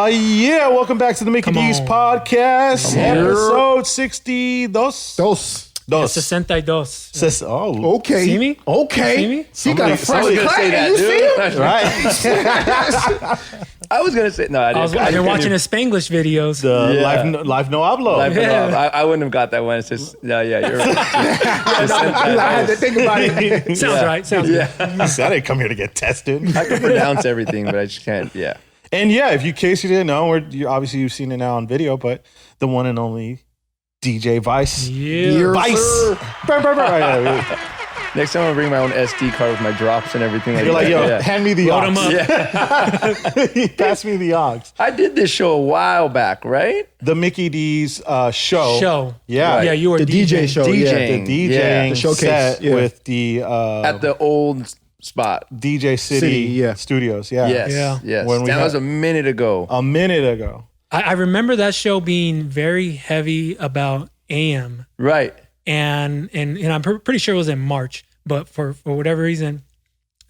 Yeah, welcome back to the MikiDz Podcast, episode 62. Dos. 62. Oh, okay. See me? Okay. See me? She got a fresh crack. You see it? Right. I was going to say, no, I didn't. I've been watching the Spanglish videos. Life no hablo. I wouldn't have got that one. It's just, you're right. I had to think about it. Sounds right. Sounds good. I didn't come here to get tested. I can pronounce everything, but I just can't, And in case you didn't know, obviously you've seen it now on video, but the one and only DJ Vice. Yeah. Vice. Next time I'll bring my own SD card with my drops and everything. You're like, hand me the aux. Pass me the aux. I did this show a while back, right? The MikiDz show. Yeah. Right. Yeah, you were the DJ show. DJing. The DJing the showcase set with the... at the old spot. DJcity Studios. Yeah. Yes. That was a minute ago. I remember that show being very heavy about AM. Right. And I'm pretty sure it was in March, but for whatever reason,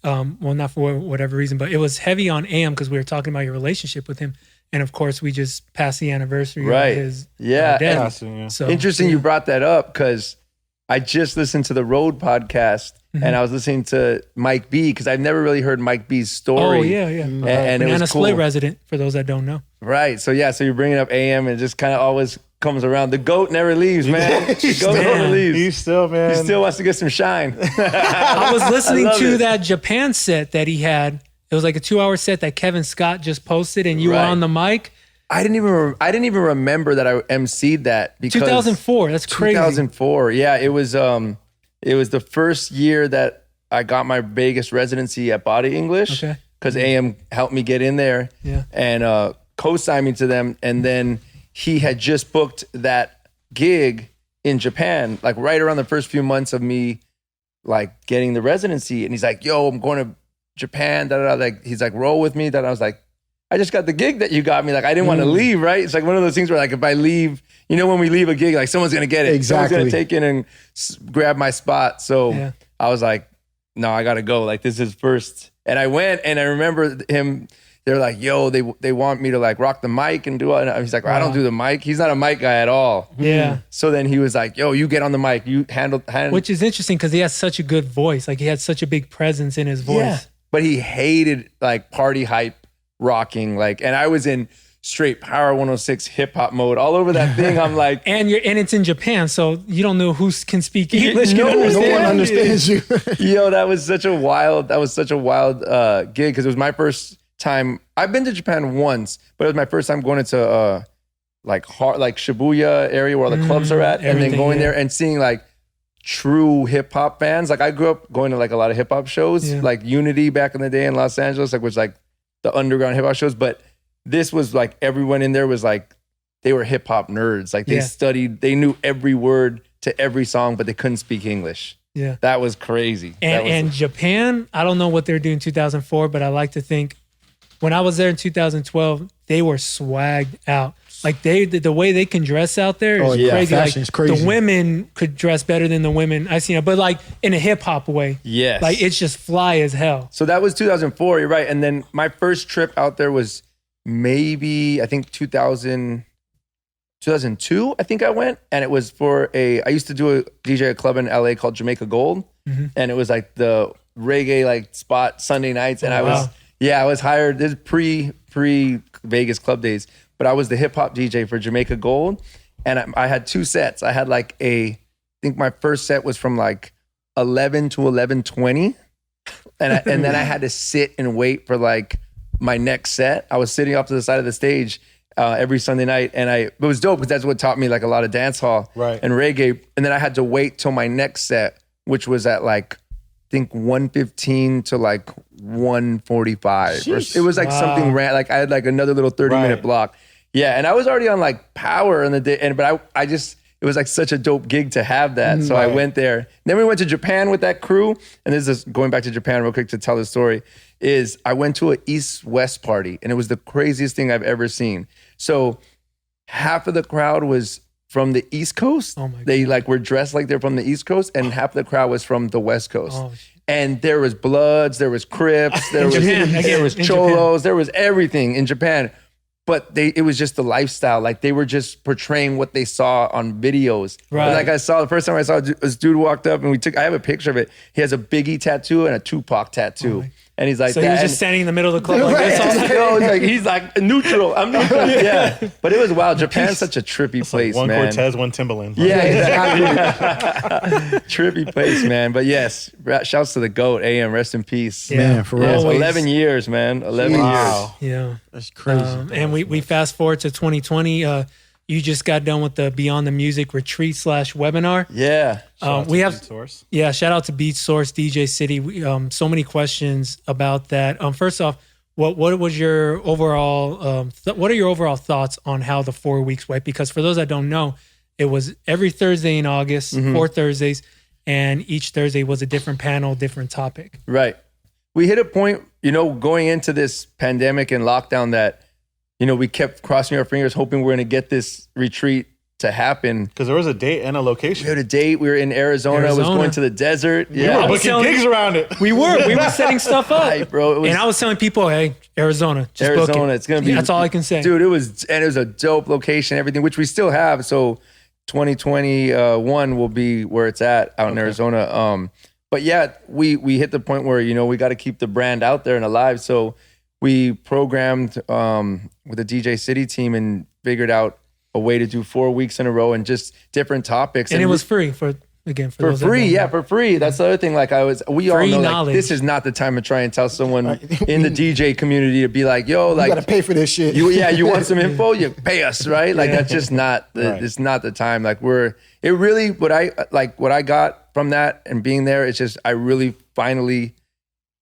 not for whatever reason, but it was heavy on AM because we were talking about your relationship with him. And of course, we just passed the anniversary of his death. So interesting you brought that up because I just listened to the Road podcast and I was listening to Mike B because I've never really heard Mike B's story. Oh, yeah. And it was cool. Split resident, for those that don't know. Right. So you're bringing up AM and it just kind of always comes around. The GOAT never leaves, man. The GOAT never leaves. He still wants to get some shine. I was listening to that Japan set that he had. It was like a 2-hour set that Kevin Scott just posted and you were on the mic. I didn't even remember that I emceed that because 2004. That's crazy. 2004. Yeah, it was the first year that I got my Vegas residency at Body English. Okay. Because AM helped me get in there. Yeah. And co-signed me to them, and then he had just booked that gig in Japan, like right around the first few months of me like getting the residency. And he's like, yo, I'm going to Japan. Like, he's like, roll with me. That I was like, I just got the gig that you got me. Like, I didn't want to leave, right? It's like one of those things where like, if I leave, when we leave a gig, like someone's going to get it. Exactly. Someone's going to take it and grab my spot. So I was like, no, I got to go. Like, this is first. And I went and I remember him, they're like, yo, they want me to like rock the mic and do all. And he's like, well, I don't do the mic. He's not a mic guy at all. Yeah. So then he was like, yo, you get on the mic. You handle. Which is interesting because he has such a good voice. Like he had such a big presence in his voice. Yeah. But he hated like party hype rocking. Like, and I was in straight Power 106 hip hop mode all over that thing. I'm like, and it's in Japan, so you don't know who can speak English. No one understands you. Yo, that was such a wild gig because it was my first time. I've been to Japan once, but it was my first time going into like Shibuya area where all the clubs are at, and then going there and seeing like true hip hop bands. Like I grew up going to like a lot of hip hop shows, like Unity back in the day in Los Angeles, like was like the underground hip hop shows. But this was like everyone in there was like they were hip hop nerds. Like they studied, they knew every word to every song, but they couldn't speak English. Yeah, that was crazy. And Japan, I don't know what they're doing in 2004, but I like to think. When I was there in 2012, they were swagged out. Like the way they can dress out there is crazy. Fashion is crazy. The women could dress better than the women I seen, but like in a hip hop way. Yes. Like it's just fly as hell. So that was 2004. You're right. And then my first trip out there was maybe I think 2002. I think I went, and it was for I used to do a DJ club in LA called Jamaica Gold, and it was like the reggae like spot Sunday nights, and I was hired. This is pre Vegas club days, but I was the hip hop DJ for Jamaica Gold, and I had 2 sets. I had like I think my first set was from like 11 to 11:20, and then I had to sit and wait for like my next set. I was sitting off to the side of the stage every Sunday night, and it was dope because that's what taught me like a lot of dance hall and reggae. And then I had to wait till my next set, which was at like I think 1:15 to like 1:45. It was like something like I had like another little 30-minute block. Yeah, and I was already on like Power in the day, but I just it was like such a dope gig to have that. So I went there. And then we went to Japan with that crew, and this is going back to Japan real quick to tell the story. Is I went to an East-West party, and it was the craziest thing I've ever seen. So half of the crowd was from the East Coast. Oh my God. They like were dressed like they're from the East Coast, and half the crowd was from the West Coast. Oh, And there was Bloods, there was Crips, there was Cholos, there was everything in Japan. But it was just the lifestyle. Like they were just portraying what they saw on videos. Right. Like the first time I saw this dude walked up and I have a picture of it. He has a Biggie tattoo and a Tupac tattoo. Oh, and he's like, so he was just standing in the middle of the club like this. He's like neutral. I'm neutral. Yeah. But it was wild. Japan's such a trippy place, one man. Cortez, one Timberland. Yeah, exactly. Trippy place, man. But yes, shouts to the GOAT, AM, rest in peace. Yeah. Man, for real. 11 years, man. 11 years. Yeah. That's crazy. And we fast forward to 2020. You just got done with the Beyond the Music retreat / webinar. Yeah. We have Source. Yeah, shout out to Beat Source, DJcity. So many questions about that. First off, what was your overall what are your overall thoughts on how the 4 weeks went? Because for those that don't know, it was every Thursday in August, 4 Thursdays, and each Thursday was a different panel, different topic. Right. We hit a point, going into this pandemic and lockdown that we kept crossing our fingers, hoping we're going to get this retreat to happen. Because there was a date and a location. We had a date. We were in Arizona. I was going to the desert. Yeah, we were booking gigs around it. We were setting stuff up. Right, bro. And I was telling people, hey, Arizona, just book it. It's going to be. That's all I can say. Dude, it was a dope location, everything, which we still have. So 2021 will be where it's at out in Arizona. But yeah, we hit the point where, we got to keep the brand out there and alive. So we programmed with the DJcity team and figured out a way to do 4 weeks in a row and just different topics. And it was free for those free. Yeah, for free. That's the other thing. Like we all know, like, this is not the time to try and tell someone in the DJ community to be like, yo, like, you got to pay for this shit. You want some info? You pay us, right? Like that's just not, it's not the time. Like what I got from that and being there, it's just, I really finally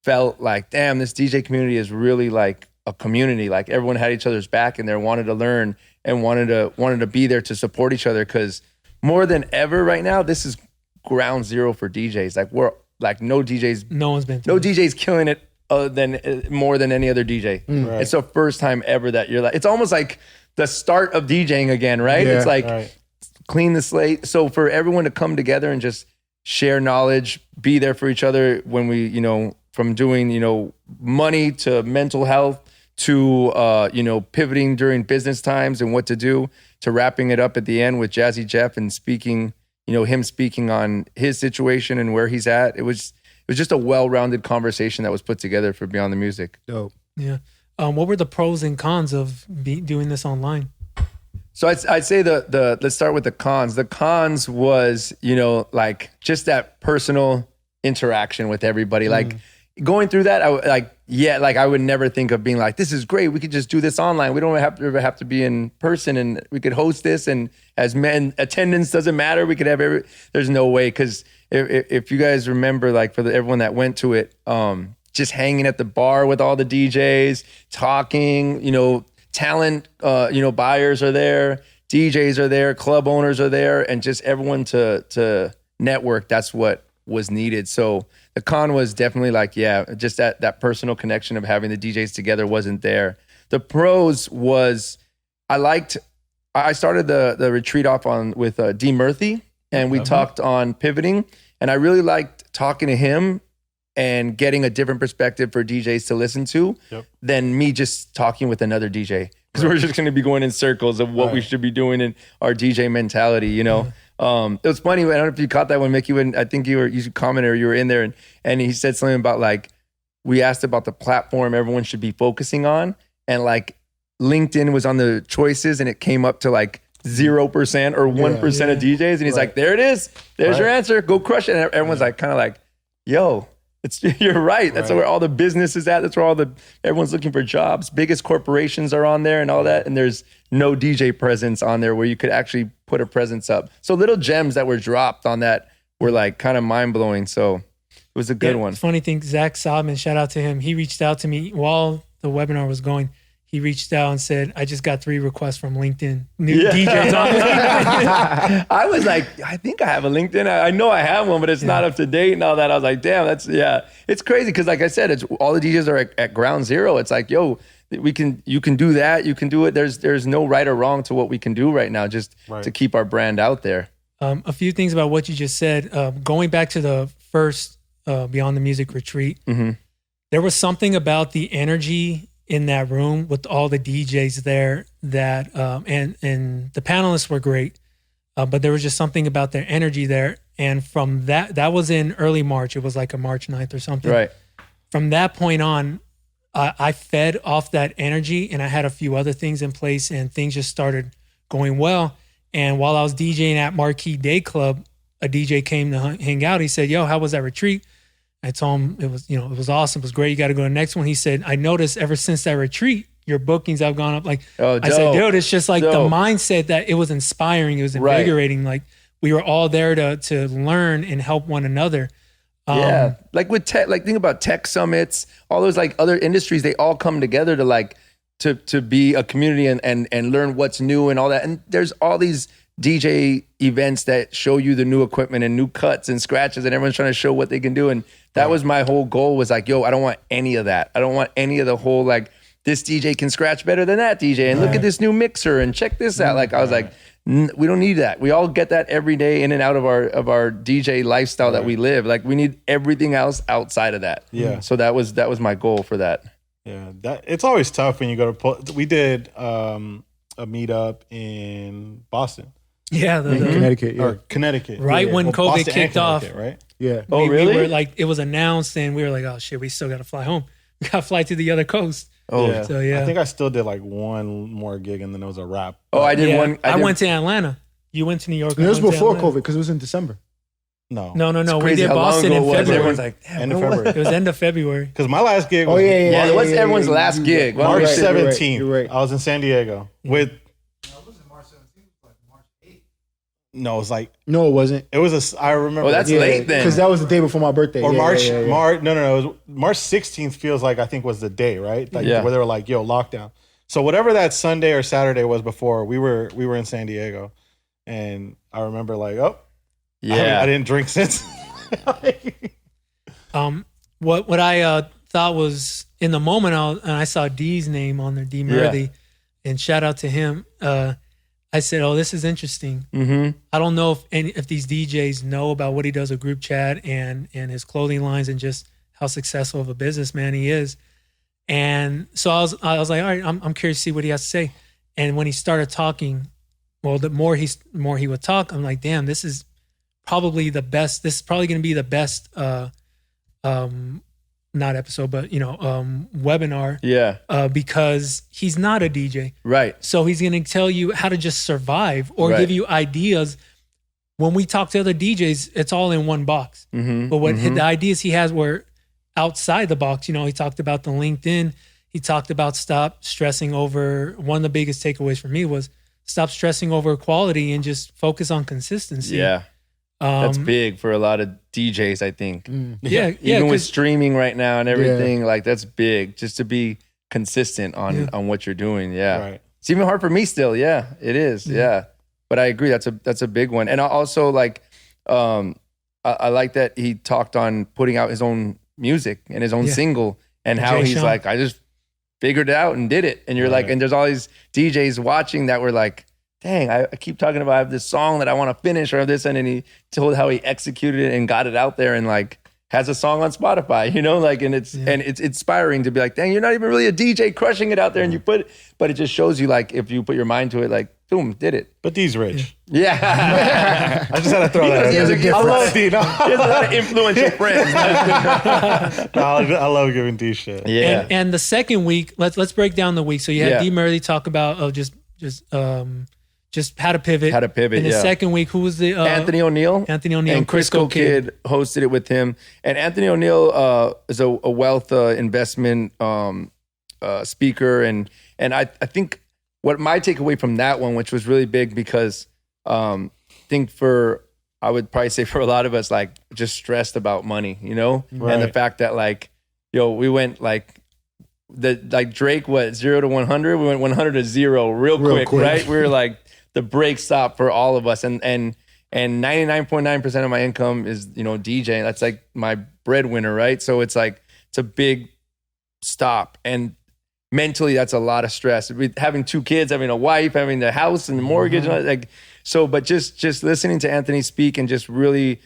felt like, damn, this DJ community is really like a community. Like everyone had each other's back and they wanted to learn and wanted to be there to support each other. Cause more than ever right now, this is ground zero for DJs. Like we're like no DJs killing it more than any other DJ. Right. It's the first time ever that you're like, it's almost like the start of DJing again, right? Yeah, it's like clean the slate. So for everyone to come together and just share knowledge, be there for each other when we, from doing, money to mental health to, pivoting during business times and what to do, to wrapping it up at the end with Jazzy Jeff and speaking, him speaking on his situation and where he's at. It was just a well-rounded conversation that was put together for Beyond the Music. Dope. Yeah. What were the pros and cons of doing this online? So I'd say let's start with the cons. The cons was, like just that personal interaction with everybody. Like going through that, I would never think of being like, this is great. We could just do this online. We don't have to be in person, and we could host this. And as men, attendance doesn't matter. We could have there's no way. Cause if you guys remember, like for everyone that went to it, just hanging at the bar with all the DJs, talking, talent, buyers are there, DJs are there, club owners are there, and just everyone to network. That's what was needed. So the con was definitely like, just that personal connection of having the DJs together wasn't there. The pros was I started the retreat off with D Murphy, and we talked on pivoting, and I really liked talking to him and getting a different perspective for DJs to listen to than me just talking with another DJ. Because we're just going to be going in circles of what we should be doing in our DJ mentality, It was funny. I don't know if you caught that when Mickey, I think you commented or you were in there and he said something about like, we asked about the platform everyone should be focusing on. And like LinkedIn was on the choices and it came up to like 0% or 1% of DJs. And he's like, there it is. There's your answer. Go crush it. And everyone's like, kind of like, yo, you're right. That's where all the business is at. That's where everyone's looking for jobs. Biggest corporations are on there and all that. And there's no DJ presence on there where you could actually put a presence up. So little gems that were dropped on that were like kind of mind blowing. So it was a good one. Funny thing, Zach Sobman, shout out to him. He reached out to me while the webinar was going. He reached out and said, I just got 3 requests from LinkedIn. New DJs on. I was like, I think I have a LinkedIn. I know I have one, but it's not up to date and all that. I was like, damn, it's crazy. Cause like I said, it's all the DJs are at ground zero. It's like, yo, you can do that. You can do it. There's no right or wrong to what we can do right now, just to keep our brand out there. A few things about what you just said. Going back to the first Beyond the Music retreat. Mm-hmm. There was something about the energy in that room with all the DJs there that, and the panelists were great, but there was just something about their energy there. And from that was in early March. It was like a March 9th or something. Right. From that point on, I fed off that energy, and I had a few other things in place, and things just started going well. And while I was DJing at Marquee Day Club, a DJ came to hang out. He said, "Yo, how was that retreat?" I told him it was awesome. It was great. You got to go to the next one. He said, "I noticed ever since that retreat, your bookings have gone up." Like, I said, "Dude, it's just like the mindset that it was inspiring. It was invigorating. Like we were all there to learn and help one another." Yeah, like with tech, like think about tech summits, all those like other industries, they all come together to like to be a community and learn what's new and all that. And there's all these DJ events that show you the new equipment and new cuts and scratches, and everyone's trying to show what they can do. And that was my whole goal, was like, yo, I don't want any of that. I don't want any of the whole like, this DJ can scratch better than that DJ, and look at this new mixer and check this out. Like I was like, we don't need that. We all get that every day in and out of our DJ lifestyle that we live. Like we need everything else outside of that. Yeah. So that was my goal for that. Yeah, it's always tough when you go to. We did a meetup in Boston. Yeah, Connecticut. Or Connecticut. Right when COVID Boston and kicked off. right? Yeah. Oh, really? We were like, it was announced, and we were like, oh shit, we still got to fly home. We got to fly to the other coast. Oh, yeah. So yeah. I think I still did like one more gig, and then it was a wrap. Oh, I did one. I went to Atlanta. You went to New York. It was before COVID because it was in December. No. No. We crazy did how long Boston ago in it was. February. Everyone's like, End of February. It was end of February. Because my last gig was Yeah, what's everyone's last gig? March You're right, 17th. you're right. I was in San Diego with. No, it was like No, it wasn't. it was I remember. Oh, that's late then. Because that was the day before my birthday. Or Yeah, March. yeah, yeah. March. No. It was March 16th. Feels like I think was the day, right? Like Yeah. where they were like, "Yo, lockdown." So whatever that Sunday or Saturday was before, we were in San Diego, and I remember like, oh, Yeah. I didn't drink since. What I thought was in the moment, and I saw D's name on there, D Murthy, and shout out to him. I said, "Oh, this is interesting." Mm-hmm. I don't know if these DJs know about what he does with Group Chat and his clothing lines and just how successful of a businessman he is. And so I was like, all right, I'm curious to see what he has to say. And when he started talking, well, the more he would talk, I'm like, damn, this is probably the best. This is probably going to be the best, not episode, but webinar. Yeah. Because he's not a DJ. Right. So he's going to tell you how to just survive or give you ideas. When we talk to other DJs, it's all in one box. Mm-hmm. But the ideas he has were outside the box. He talked about the LinkedIn. He talked about stop stressing over. One of the biggest takeaways for me was stop stressing over quality and just focus on consistency. Yeah. That's big for a lot of DJs, I think. Yeah. Even with streaming right now and everything, like that's big. Just to be consistent on what you're doing. Yeah. Right. It's even hard for me still. Yeah, it is. Yeah. But I agree. That's a big one. And I also like, I like that he talked on putting out his own music and his own single and how he's Sean. like, I just figured it out and did it. And you're like, and there's all these DJs watching that were like, dang, I keep talking about I have this song that I want to finish or this. And then he told how he executed it and got it out there and like has a song on Spotify, and it's inspiring to be like, dang, you're not even really a DJ crushing it out there and you but it just shows you like, if you put your mind to it, like, boom, did it. But D's rich. Yeah. I just had to throw that He has out a there. I love D. No. He has a lot of influential friends. I love giving D shit. Yeah. And the second week, let's break down the week. So you had D Murthy talk about just how to pivot. How to pivot, And the second week, who was the Anthony O'Neill. Anthony O'Neill And Crisco Kid hosted it with him. And Anthony O'Neill is a wealth investment speaker. And I think what my takeaway from that one, which was really big because I think I would probably say for a lot of us, like just stressed about money, Right. And the fact that like, we went like Drake, 0 to 100? We went 100 to 0 real quick, right? We were like, the break stop for all of us. And 99.9% of my income is, DJing. That's like my breadwinner, right? So it's like, it's a big stop. And mentally, that's a lot of stress. With having 2 kids, having a wife, having the house and the mortgage, and all, like, so, but just listening to Anthony speak and just really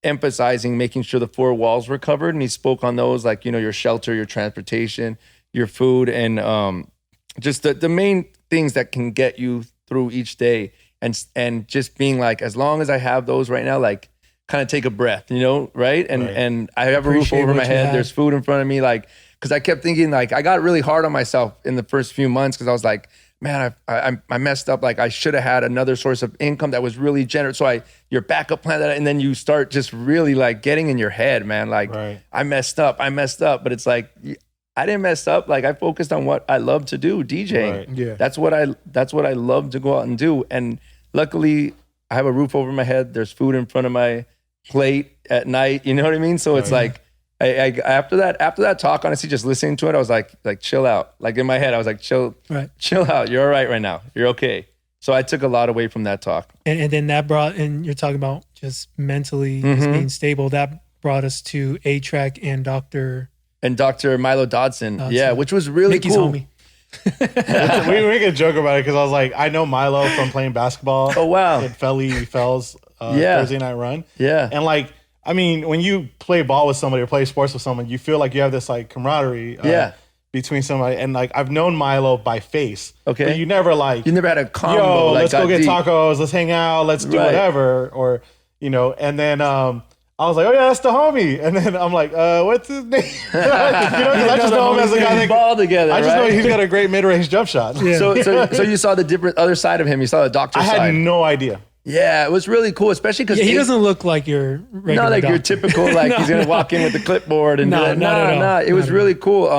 emphasizing making sure the 4 walls were covered. And he spoke on those, like, you know, your shelter, your transportation, your food, and just the main things that can get you through each day. And just being like, as long as I have those right now, like, kind of take a breath, you know, right? And I have a roof over my head. There's food in front of me, like, because I kept thinking, like, I got really hard on myself in the first few months because I was like, man, I messed up. Like, I should have had another source of income that was really generous. So your backup plan, and then you start just really like getting in your head, man. Like, I messed up. But it's like, I didn't mess up. Like, I focused on what I love to do, DJing. Right. Yeah. That's what I love to go out and do. And luckily, I have a roof over my head. There's food in front of my plate at night. You know what I mean? So it's like, I after that talk, honestly, just listening to it, I was like chill out. Like in my head, I was like, chill out. You're all right right now. You're okay. So I took a lot away from that talk. And then that brought, and you're talking about just mentally just being stable. That brought us to A-Track and Dr. Milo Dodson. Yeah, which was really Miki's cool. homie. We make a joke about it because I was like, I know Milo from playing basketball. Oh, wow. At Fells Thursday night run. Yeah. And like, I mean, when you play ball with somebody or play sports with someone, you feel like you have this like camaraderie between somebody. And like, I've known Milo by face. Okay. But you never had a combo. yo, like, let's go get deep. tacos, let's hang out, let's do whatever. Or, you know, and then I was like, oh yeah, that's the homie. And then I'm like, what's his name? You know, 'cause I just know him as a guy that ball together. I just know he's got a great mid-range jump shot. Yeah. So you saw the different other side of him. You saw the doctor I side. had no idea. Yeah, it was really cool, especially because he doesn't look like your regular not like doctor. your typical, like he's gonna walk in with the clipboard and No, do that. not at all. It was really cool.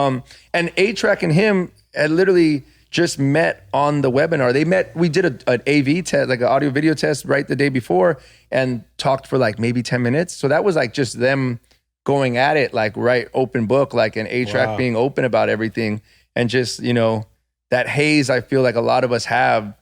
And A-Track and him had literally just met on the webinar. They met. We did an AV test, like an audio video test, right the day before, and talked for like maybe 10 minutes. So that was like just them going at it, like right open book, like an A-Track being open about everything, and just, you know, that haze. I feel like a lot of us have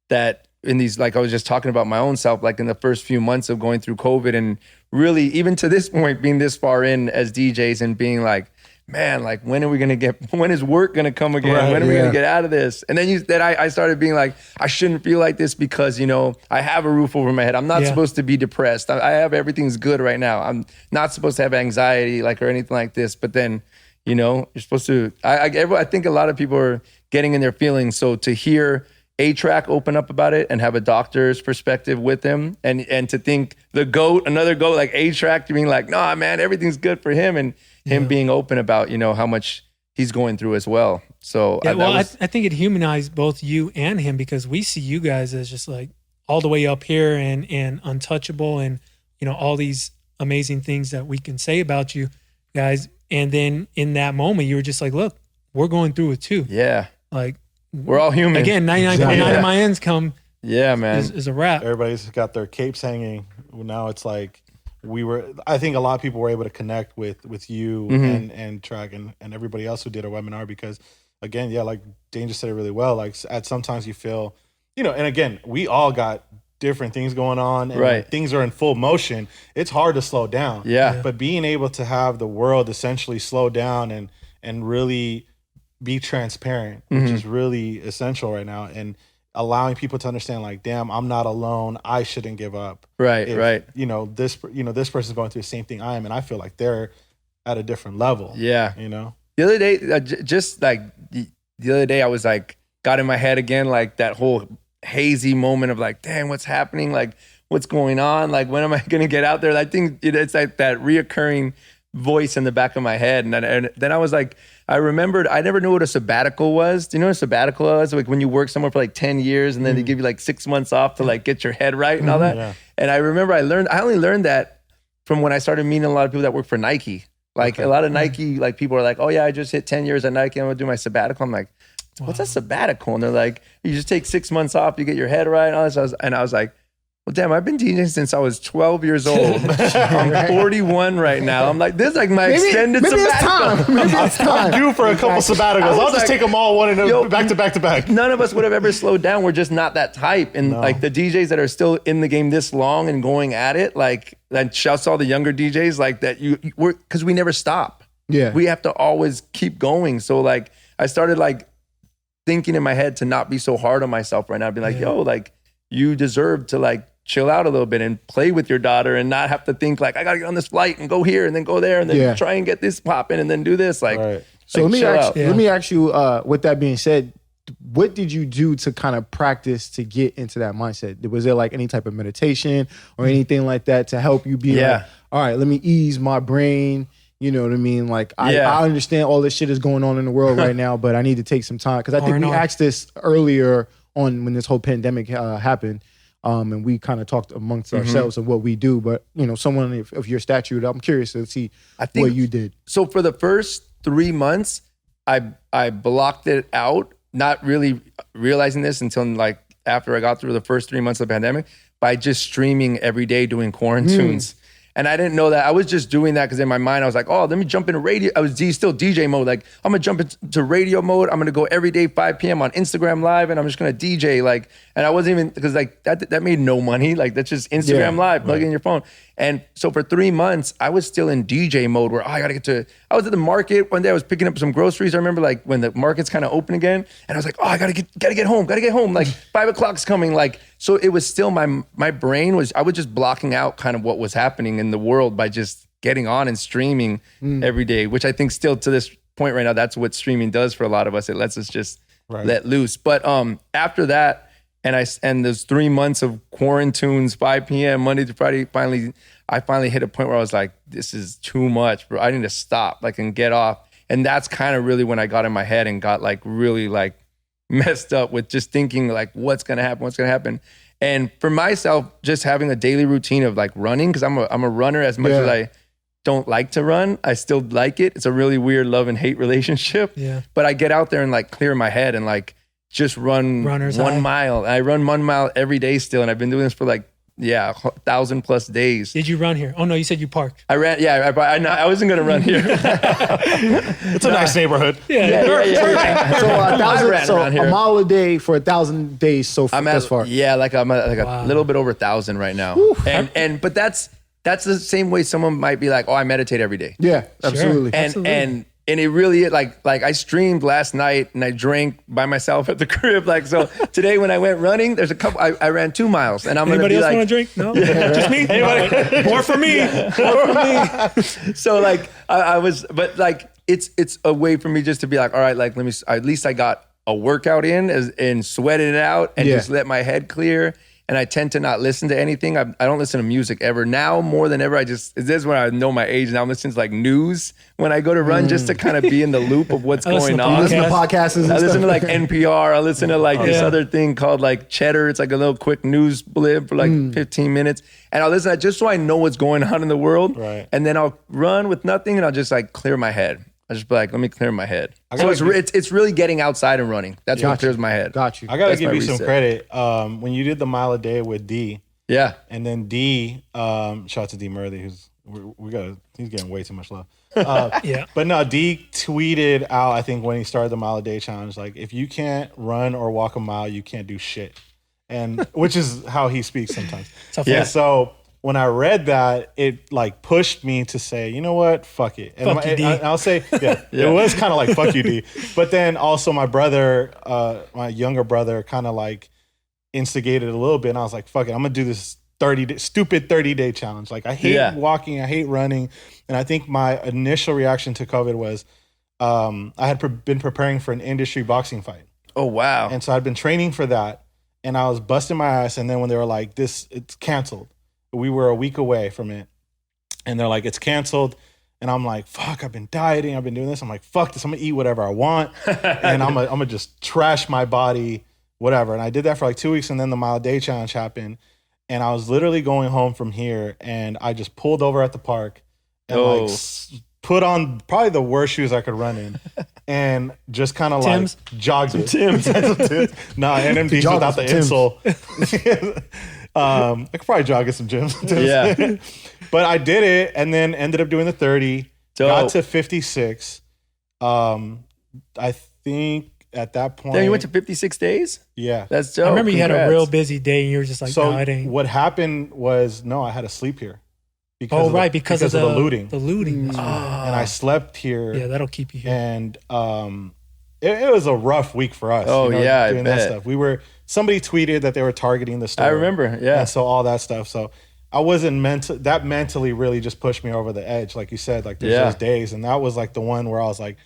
that. In these, like I was just talking about my own self, like in the first few months of going through COVID, and really even to this point, being this far in as DJs and being like, man, like when is work gonna come again? Right, when are we gonna get out of this? And then I started being like, I shouldn't feel like this because, you know, I have a roof over my head. I'm not supposed to be depressed. I have everything's good right now. I'm not supposed to have anxiety like or anything like this. But then, you know, you're supposed to. I think a lot of people are getting in their feelings. So to hear A-Track open up about it and have a doctor's perspective with him, and to think another GOAT like A-Track being like, nah, man, everything's good for him, and him being open about, you know, how much he's going through as well. So I think it humanized both you and him, because we see you guys as just like all the way up here and untouchable, and, you know, all these amazing things that we can say about you guys. And then in that moment, you were just like, look, we're going through it too. Yeah. Like, we're all human. Again, 99.9 of my ends come. Yeah, man. Is a wrap. Everybody's got their capes hanging. Now it's like I think a lot of people were able to connect with you and Track and everybody else who did a webinar, because again, like Danger said it really well. Like sometimes you feel, you know, and again, we all got different things going on, and when things are in full motion, it's hard to slow down. Yeah. But being able to have the world essentially slow down and really be transparent, which is really essential right now, and allowing people to understand, like, damn, I'm not alone. I shouldn't give up. Right. You know, this person's going through the same thing I am, and I feel like they're at a different level. Yeah. You know, the other day, just like the other day, I was like, got in my head again, like that whole hazy moment of like, damn, what's happening? Like, what's going on? Like, when am I going to get out there? I think it's like that reoccurring voice in the back of my head. And then I was like, I remembered, I never knew what a sabbatical was. Do you know what a sabbatical was? Like when you work somewhere for like 10 years and then they give you like 6 months off to like get your head right and all that. Yeah. And I remember I only learned that from when I started meeting a lot of people that work for Nike. Like a lot of Nike, like people are like, oh yeah, I just hit 10 years at Nike. I'm gonna do my sabbatical. I'm like, what's a sabbatical? And they're like, you just take 6 months off, you get your head right and all this. And I was like, well, damn, I've been DJing since I was 12 years old. I'm 41 right now. I'm like, this is like my extended sabbatical. Maybe it's time. I'm due for a couple sabbaticals. I'll just take them all one and back to back to back. None of us would have ever slowed down. We're just not that type. And like the DJs that are still in the game this long and going at it, like that shouts to all the younger DJs, like that because we never stop. Yeah. We have to always keep going. So like I started like thinking in my head to not be so hard on myself right now. Be like, yo, like you deserve to like chill out a little bit and play with your daughter and not have to think like, I got to get on this flight and go here and then go there and then try and get this popping and then do this. Like, So like, let me ask you, with that being said, what did you do to kind of practice to get into that mindset? Was there like any type of meditation or anything like that to help you be like, all right, let me ease my brain? You know what I mean? Like, I understand all this shit is going on in the world right now, but I need to take some time. Because I think we asked this earlier on when this whole pandemic happened. And we kind of talked amongst ourselves of what we do. But, you know, someone of your stature, I'm curious to see what you did. So for the first 3 months, I blocked it out, not really realizing this until like after I got through the first 3 months of the pandemic, by just streaming every day doing quarantunes. And I didn't know that. I was just doing that because in my mind, I was like, oh, let me jump into radio. I was still DJ mode. Like, I'm going to jump into radio mode. I'm going to go every day, 5 p.m. on Instagram Live, and I'm just going to DJ. Like, and I wasn't even, because like that made no money. Like, that's just Instagram Live, plug in your phone. And so for 3 months, I was still in DJ mode where I was at the market one day. I was picking up some groceries. I remember like when the market's kind of open again, and I was like, oh, I gotta get home. Like 5 o'clock's coming. Like, so it was still my brain was, I was just blocking out kind of what was happening in the world by just getting on and streaming every day, which I think still to this point right now, that's what streaming does for a lot of us. It lets us just let loose. But after that, and those 3 months of quarantunes, 5 p.m., Monday to Friday, I finally hit a point where I was like, this is too much, bro. I need to stop, like, and get off. And that's kind of really when I got in my head and got like really like messed up with just thinking like, what's gonna happen? And for myself, just having a daily routine of like running, because I'm a runner as much as I don't like to run, I still like it. It's a really weird love and hate relationship. Yeah. But I get out there and like clear my head and like just run 1 mile. I run 1 mile every day still. And I've been doing this for like, 1,000+ days. Did you run here? Oh no, you said you parked. I ran. Yeah, I wasn't going to run here. It's a nice neighborhood. Yeah. So a mile a day for 1,000 days thus far. Yeah, like I'm at a little bit over 1,000 right now. Woo. But that's the same way someone might be like, oh, I meditate every day. Yeah, absolutely. And it really, like I streamed last night and I drank by myself at the crib. Like, so today when I went running, there's a couple, I ran 2 miles and I'm going to be like. Anybody else want to drink? No? Just me? Anybody? More for me. So like I was, but like it's a way for me just to be like, all right, like at least I got a workout in and sweated it out and just let my head clear. And I tend to not listen to anything. I don't listen to music ever. Now, more than ever, this is when I know my age. Now I'm listening to like news when I go to run just to kind of be in the loop of what's going on. I listen to podcasts and I listen to like NPR. I listen to like this other thing called like Cheddar. It's like a little quick news blip for like 15 minutes. And I'll listen to that just so I know what's going on in the world. Right. And then I'll run with nothing and I'll just like clear my head. I just be like, let me clear my head. So it's really getting outside and running. That's what clears my head. Got you. I gotta give you some credit. When you did the mile a day with D, and then D, shout out to D Murthy, who's he's getting way too much love. But no, D tweeted out, I think when he started the mile a day challenge, like if you can't run or walk a mile, you can't do shit, and which is how he speaks sometimes. So when I read that, it like pushed me to say, you know what, fuck it. And I'll say, it was kind of like, fuck you, D. But then also my brother, my younger brother, kind of like instigated a little bit. And I was like, fuck it, I'm going to do this stupid 30-day challenge. Like I hate walking, I hate running. And I think my initial reaction to COVID was I had been preparing for an industry boxing fight. Oh, wow. And so I'd been training for that. And I was busting my ass. And then when they were like, it's canceled. We were a week away from it. And they're like, it's canceled. And I'm like, fuck, I've been dieting. I've been doing this. I'm like, fuck this. I'm going to eat whatever I want. And I'm going to just trash my body, whatever. And I did that for like 2 weeks. And then the mile a day challenge happened. And I was literally going home from here. And I just pulled over at the park and put on probably the worst shoes I could run in. And just kind of like jogged it. Tim's. No, NMDs without the insole. I could probably jog at some gyms. But I did it and then ended up doing the 30. Got to 56. I think at that point. Then you went to 56 days? Yeah. That's dope. I remember you had a real busy day and you were just like, no, it ain't. What happened was, I had to sleep here. Because of the looting. The looting. And I slept here. Yeah, that'll keep you here. And it was a rough week for us. Oh, yeah, doing that stuff. Somebody tweeted that they were targeting the store. I remember, yeah. And so all that stuff. So I wasn't that mentally really just pushed me over the edge. Like you said, like there's those days. And that was like the one where I was like,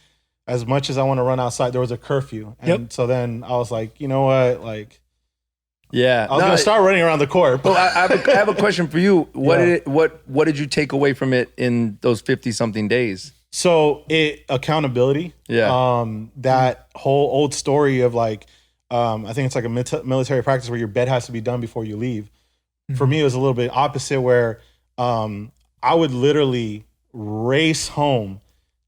as much as I want to run outside, there was a curfew. And so then I was like, you know what? Like, I was going to start running around the court. But I have a question for you. What did you take away from it in those 50-something days? So accountability. Yeah. That whole old story of like, I think it's like a military practice where your bed has to be done before you leave. For me, it was a little bit opposite where I would literally race home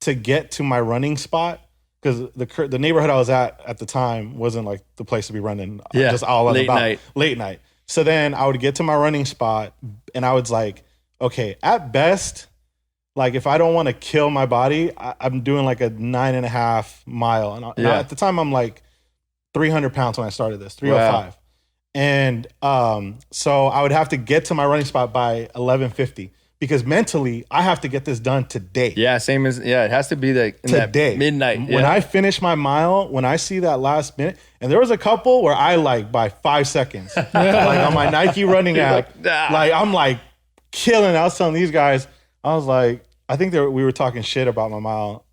to get to my running spot because the neighborhood I was at the time wasn't like the place to be running. Just all late night. So then I would get to my running spot and I was like, okay, at best, like if I don't want to kill my body, I'm doing like a 9.5 mile. And at the time I'm like 300 pounds when I started this, 305. Wow. And so I would have to get to my running spot by 11:50 because mentally I have to get this done today. Yeah, same as it has to be like today, midnight. When I finish my mile, when I see that last minute, and there was a couple where I like by 5 seconds, like on my Nike running app, like I'm like killing. I was telling these guys, I was like, I think we were talking shit about my mile.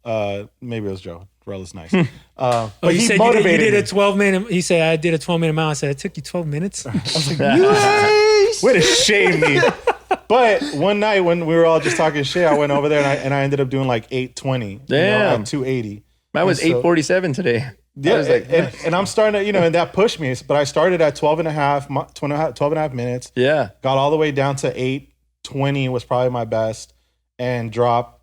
Maybe it was Joe. Rell is nice. But he said you did a 12-minute. He said I did a 12-minute mile. I said it took you 12 minutes. I was like, way to shame me. But one night when we were all just talking shit, I went over there and I ended up doing like 8:20. Damn, at 280. Mine was 8:47 today. Yeah, like, and I'm starting to, and that pushed me. But I started at 12 and a half minutes. Yeah, got all the way down to 8:20 was probably my best, and dropped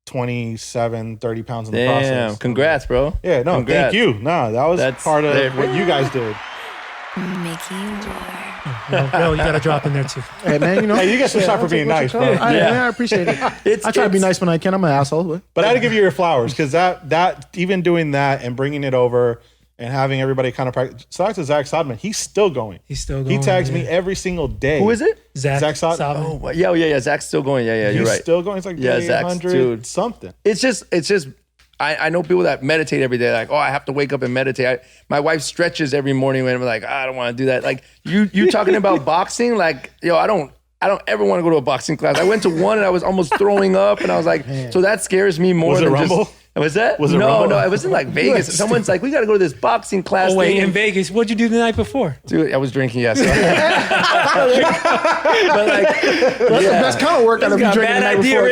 27, 30 pounds in the process. Damn, congrats, bro. Yeah, no, congrats. Thank you. No, that was part of what you guys did. No, you got to drop in there too. Hey, man, hey, you get some shot for being nice, bro. I appreciate it. I try to be nice when I can. I'm an asshole. But I had to give you your flowers because that even doing that and bringing it over and having everybody kind of practice. Shout out to Zach Sodman. He's still going. He tags me every single day. Who is it? Zach Sodman. Oh, yeah. Zach's still going. Yeah, you're right. He's still going. It's like day 100 something. It's just. I know people that meditate every day. Like, I have to wake up and meditate. My wife stretches every morning, and I'm like, I don't want to do that. Like you talking about boxing. Like, I don't ever want to go to a boxing class. I went to one and I was almost throwing up, and I was like, so that scares me more. Was it than Rumble? Was that? Was it Rumble? No, it was in like Vegas. Someone's like, we got to go to this boxing class. Oh wait, in Vegas, what'd you do the night before? Dude, I was drinking. Yes. But like, that's the best kind of workout. If you drinking the night before.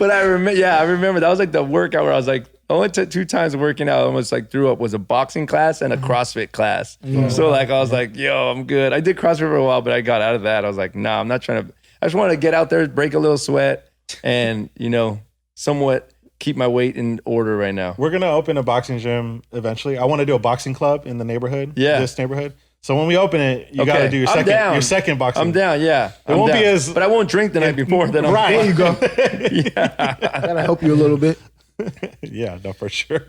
But I remember that was like the workout where I was like, only 2 times working out, I almost like threw up. Was a boxing class and a CrossFit class. So like I was like, yo, I'm good. I did CrossFit for a while, but I got out of that. I was like, nah, I'm not trying to. I just want to get out there, break a little sweat, and somewhat keep my weight in order right now. We're gonna open a boxing gym eventually. I want to do a boxing club in the neighborhood. Yeah, this neighborhood. So when we open it, you got to do your second boxing. I'm down. Yeah, it won't be as, but I won't drink the night before. Then right. There you go. Gotta help you a little bit. Yeah, no, for sure.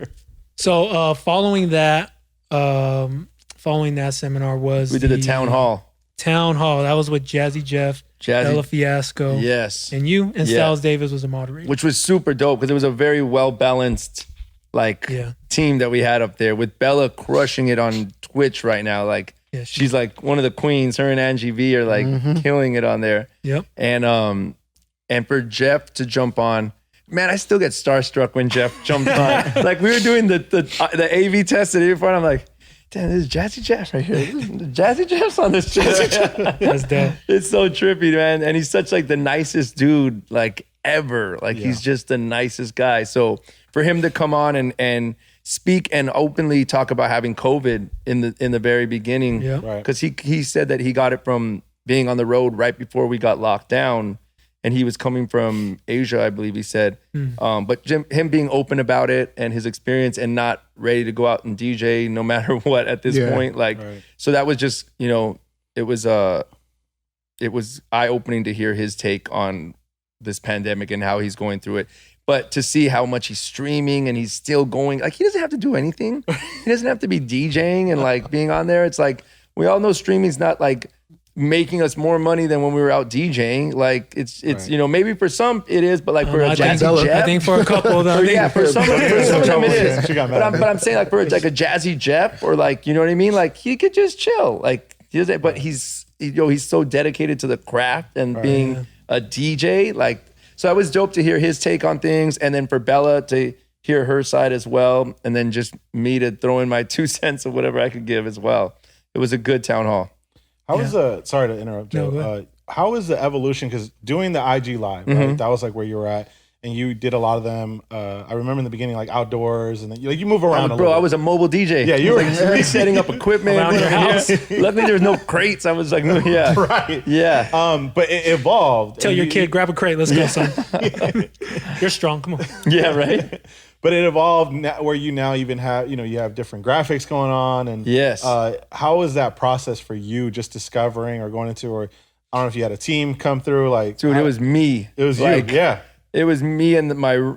So following that seminar we did a town hall. That was with Jazzy Jeff, Bella Fiasco. Yes. And you and Styles Davis was a moderator. Which was super dope because it was a very well-balanced team that we had up there with Bella crushing it on Twitch right now. Like she's like one of the queens. Her and Angie V are like killing it on there. Yep. And for Jeff to jump on, man, I still get starstruck when Jeff jumped on. Like we were doing the AV test the day before, and I'm like, damn, this is Jazzy Jeff right here. Jazzy Jeff's on this shit. That's dope. It's so trippy, man. And he's such like the nicest dude like ever. Like he's just the nicest guy. So for him to come on and speak and openly talk about having COVID in the very beginning, because he said that he got it from being on the road right before we got locked down. And he was coming from Asia, I believe he said. But him being open about it and his experience and not ready to go out and DJ no matter what at this point. Like, so that was just, it was eye-opening to hear his take on this pandemic and how he's going through it. But to see how much he's streaming and he's still going, like he doesn't have to do anything. He doesn't have to be DJing and like being on there. It's like, we all know streaming's not like making us more money than when we were out DJing. Like it's you know, maybe for some it is, but like for a Jazzy Jeff, I think for a couple of them, for some of them it is. But I'm saying like for like a Jazzy Jeff or like, you know what I mean? Like he could just chill. Like but he's so dedicated to the craft and being a DJ. Like, so it was dope to hear his take on things, and then for Bella to hear her side as well, and then just me to throw in my 2 cents of whatever I could give as well. It was a good town hall. How was sorry to interrupt, Joe. How was the evolution? Because doing the IG live, right? That was like where you were at, and you did a lot of them. I remember in the beginning, like outdoors, and then you move around. I was a mobile DJ. Yeah, you were like setting up equipment around your house. Luckily, there was no crates. I was like, right, yeah. But it evolved. Tell your kid, grab a crate. Let's go, son. You're strong. Come on. Yeah, right. But it evolved where you now even have, you have different graphics going on. And yes. How was that process for you, just discovering or going into, or I don't know if you had a team come through? Like, dude, it was me. It was like, you, yeah. It was me and I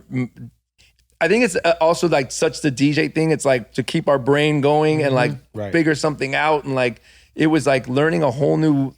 think it's also like such the DJ thing. It's like to keep our brain going and like figure something out. And like, it was like learning a whole new,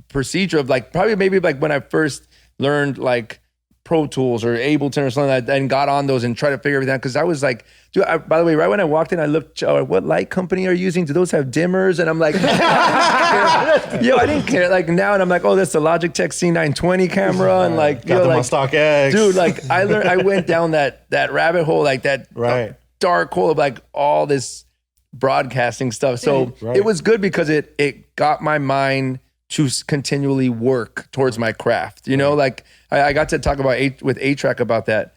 procedure of like, probably maybe like when I first learned like Pro Tools or Ableton or something like that, and got on those and tried to figure everything out. Cause I was like, dude, by the way, right when I walked in, I looked, what light company are you using? Do those have dimmers? And I'm like, I didn't care. Like now, and I'm like, oh, that's the Logitech C920 camera. And like, got them on Stock X. Dude, like I went down that rabbit hole, like that dark hole of like all this broadcasting stuff. So it was good because it got my mind to continually work towards my craft. Like I got to talk about with A-Track about that.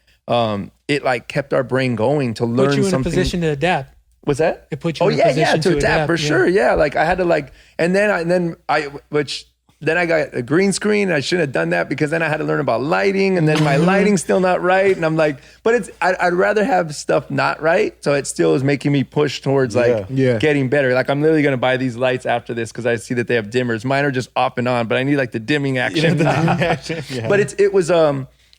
It like kept our brain going to learn something. Put you in a position to adapt. What's that? It put you in a position to adapt for sure. Yeah, like I had to like, and then I got a green screen. And I shouldn't have done that because then I had to learn about lighting, and then my lighting's still not right. And I'm like, but I'd rather have stuff not right, so it still is making me push towards getting better. Like I'm literally gonna buy these lights after this because I see that they have dimmers. Mine are just off and on, but I need like the dimming action. But it was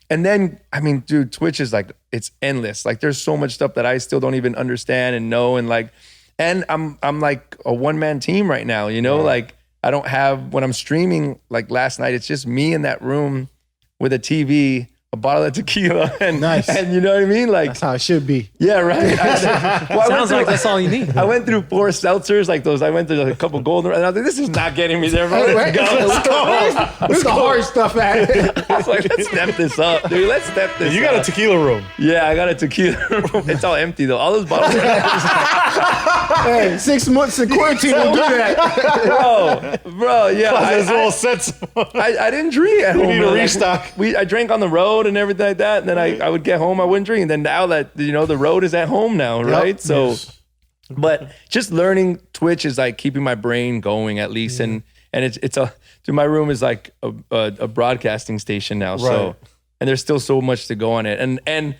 and then I mean, dude, Twitch is like it's endless. Like there's so much stuff that I still don't even understand and know, and like, and I'm like a one-man team right now. Like. I don't have, when I'm streaming, like last night, it's just me in that room with a TV, a bottle of tequila, and you know what I mean? Like, that's how it should be. Yeah, right. Sounds like that's all you need. I went through 4 seltzers, like those. I went through a couple golden, and I was like, this is not getting me there, bro. Let's go. This is the hard stuff at it. I was like, let's step this up, dude. Let's step this up. You got a tequila room. Yeah, I got a tequila room. It's all empty, though. All those bottles. Hey, 6 months in quarantine will do that. Bro, yeah. I didn't drink at home. You need a restock. I drank on the road and everything like that. And then I would get home, I wouldn't drink. And then now that, the road is at home now, right? Yep. So, yes. But just learning Twitch is like keeping my brain going at least. Yeah. And dude, my room is like a broadcasting station now. Right. So, and there's still so much to go on it. And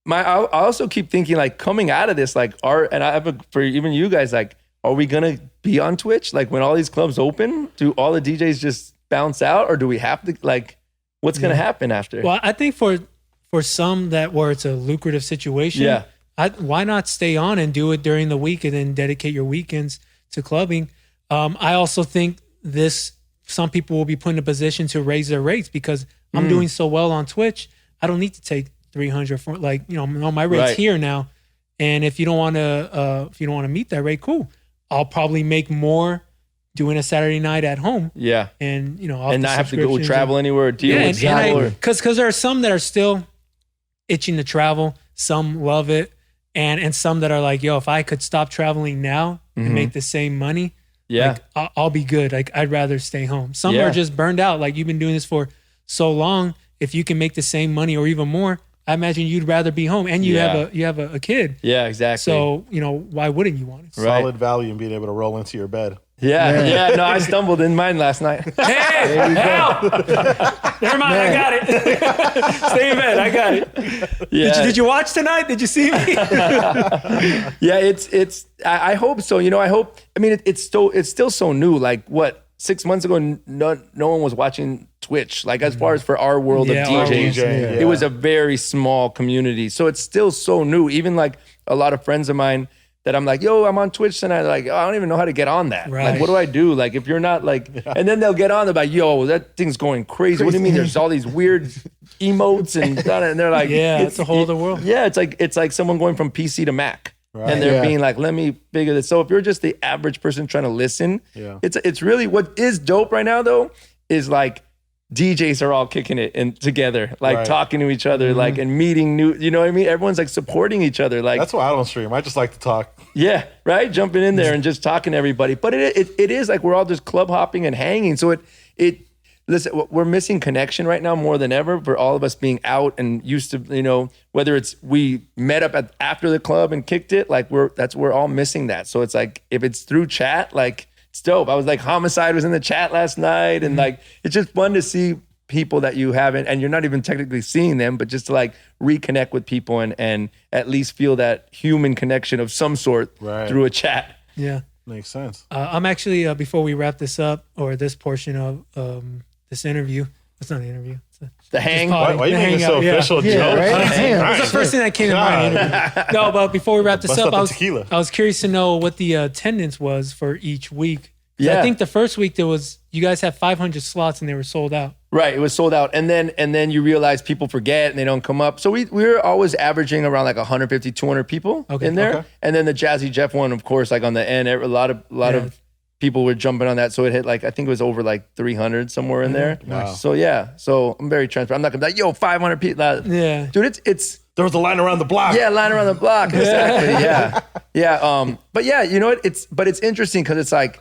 I also keep thinking like coming out of this, like for even you guys, like, are we going to be on Twitch? Like when all these clubs open, do all the DJs just bounce out, or do we have to like, what's going to happen after? Well, I think for some where it's a lucrative situation, why not stay on and do it during the week and then dedicate your weekends to clubbing? I also think some people will be put in a position to raise their rates because I'm doing so well on Twitch. I don't need to take 300 for my rate's here now. And if you don't want to meet that rate, cool. I'll probably make more doing a Saturday night at home. Yeah. And and not have to go travel anywhere or deal with travel. Because there are some that are still itching to travel. Some love it. And some that are like, yo, if I could stop traveling now and make the same money, like, I'll be good. Like I'd rather stay home. Some are just burned out. Like you've been doing this for so long. If you can make the same money or even more, I imagine you'd rather be home, and you have a kid. Yeah, exactly. So why wouldn't you want it? Solid value in being able to roll into your bed. Yeah. No, I stumbled in mine last night. Hey, help! Never mind, I got it. Stay in bed, I got it. Yeah. Did you watch tonight? Did you see me? Yeah, it's. I hope so. I hope. I mean, it's still so new. Like what? 6 months ago, no one was watching Twitch. Like as far as for our world of DJs, it was a very small community. So it's still so new. Even like a lot of friends of mine that I'm like, yo, I'm on Twitch tonight. They're like, oh, I don't even know how to get on that. Right. Like, what do I do? Like, if you're not like, and then they'll get on, they're like, yo, that thing's going crazy. What do you mean? There's all these weird emotes and they're like, yeah, it's a whole other world. Yeah, it's like someone going from PC to Mac. Right. And they're being like, let me figure this. So if you're just the average person trying to listen, it's really what is dope right now though, is like DJs are all kicking it in together, like talking to each other, like and meeting new, you know what I mean? Everyone's like supporting each other. Like that's why I don't stream. I just like to talk. Yeah, right? Jumping in there and just talking to everybody. But it is like we're all just club hopping and hanging. So listen, we're missing connection right now more than ever for all of us being out and used to, you know, whether it's we met up after the club and kicked it, like we're all missing that. So it's like, if it's through chat, like it's dope. I was like, Homicide was in the chat last night and like, it's just fun to see people that you haven't, and you're not even technically seeing them, but just to like reconnect with people and at least feel that human connection of some sort through a chat. Yeah. Makes sense. I'm actually, before we wrap this up or this portion of, this interview. It's not an interview. The hang. Why you making this so official, Joe? Right? That's the first thing that came to mind. No, but before we wrap this up, I was curious to know what the attendance was for each week. Yeah. I think the first week you guys had 500 slots and they were sold out. Right, it was sold out, and then you realize people forget and they don't come up. So we were always averaging around like 150, 200 people in there, and then the Jazzy Jeff one, of course, like on the end, a lot of people were jumping on that, so it hit like I think it was over like 300 somewhere in there. Wow. So so I'm very transparent. I'm not gonna be like, yo, 500 people. Yeah, dude, it's there was a line around the block. Yeah, line around the block. Exactly. Yeah. But yeah, you know what? It's interesting because it's like,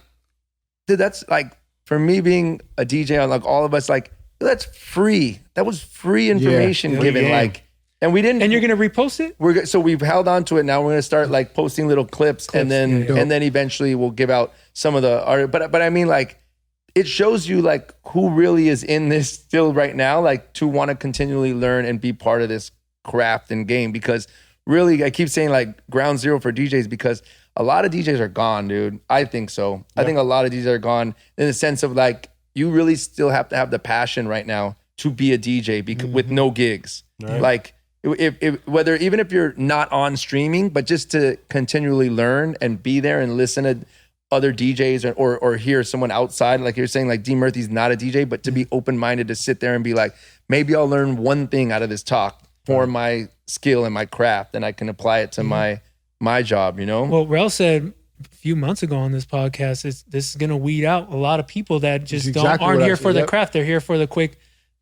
dude, that's like for me being a DJ on like all of us, like that's free. That was free information given. Like. And we didn't. And you're gonna repost it? So we've held on to it. Now we're gonna start like posting little clips and then eventually we'll give out some of the art. But I mean, like, it shows you like who really is in this still right now, like to want to continually learn and be part of this craft and game. Because really, I keep saying like ground zero for DJs because a lot of DJs are gone, dude. I think so. Yep. I think a lot of DJs are gone in the sense of like you really still have to have the passion right now to be a DJ with no gigs, like. Whether even if you're not on streaming, but just to continually learn and be there and listen to other DJs or hear someone outside, like you're saying, like D Murphy's not a DJ, but to be open-minded to sit there and be like, maybe I'll learn one thing out of this talk for my skill and my craft, and I can apply it to my job, you know? Well, Rell said a few months ago on this podcast, this is going to weed out a lot of people that just aren't here for the craft. They're here for the quick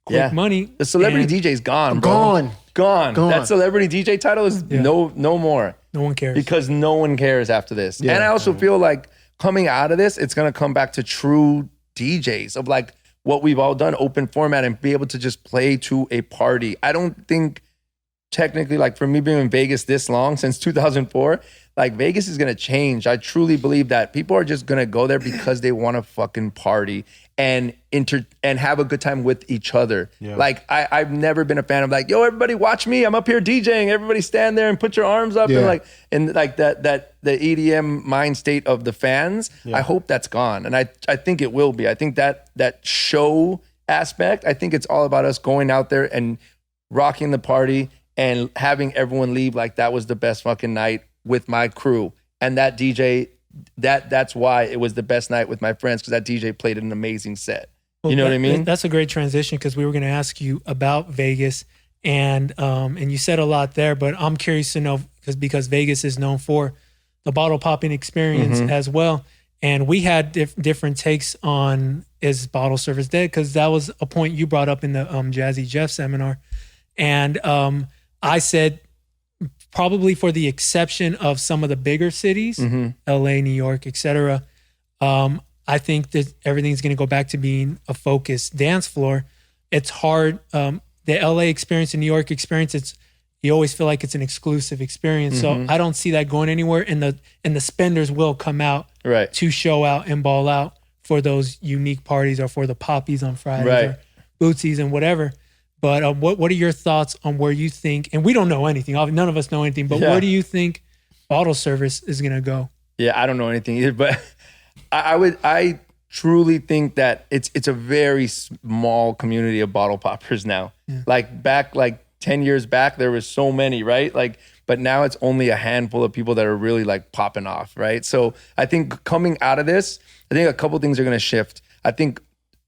money. The celebrity DJ's gone, bro. Gone. That celebrity DJ title is no more. No one cares. Because no one cares after this. Yeah. And I also feel like coming out of this, it's going to come back to true DJs of like what we've all done, open format, and be able to just play to a party. I don't think technically, like for me being in Vegas this long, since 2004, like Vegas is going to change. I truly believe that people are just going to go there because they want to fucking party and have a good time with each other. Yeah. Like I've never been a fan of like, yo, everybody watch me. I'm up here DJing. Everybody stand there and put your arms up and like that the EDM mind state of the fans. Yeah. I hope that's gone. And I think it will be. I think that show aspect, I think it's all about us going out there and rocking the party and having everyone leave like that was the best fucking night with my crew. And that DJ, that's why it was the best night with my friends, because that DJ played an amazing set. Well, you know what I mean? That's a great transition, because we were going to ask you about Vegas, and you said a lot there, but I'm curious to know, because Vegas is known for the bottle popping experience as well. And we had different takes on, is bottle service dead? Because that was a point you brought up in the Jazzy Jeff seminar. And I said, probably for the exception of some of the bigger cities, LA, New York, etc. I think that everything's going to go back to being a focused dance floor. It's hard. The LA experience and New York experience, you always feel like it's an exclusive experience. So I don't see that going anywhere. And the spenders will come out to show out and ball out for those unique parties, or for the poppies on Fridays, or bootsies and whatever. But what are your thoughts on where you think, and we don't know anything, none of us know anything, but where do you think bottle service is going to go? Yeah, I don't know anything either, but I truly think that it's a very small community of bottle poppers now. Yeah. Like back like 10 years back, there was so many, right? Like, but now it's only a handful of people that are really like popping off, right? So I think coming out of this, I think a couple things are going to shift. I think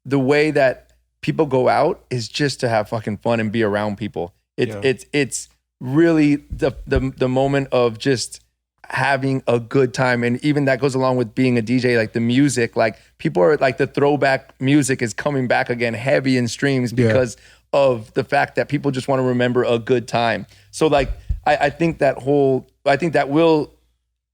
the way that people go out is just to have fucking fun and be around people. It's really the moment of just having a good time. And even that goes along with being a DJ, like the music, like people are like, the throwback music is coming back again heavy in streams because of the fact that people just want to remember a good time. So like, I think that will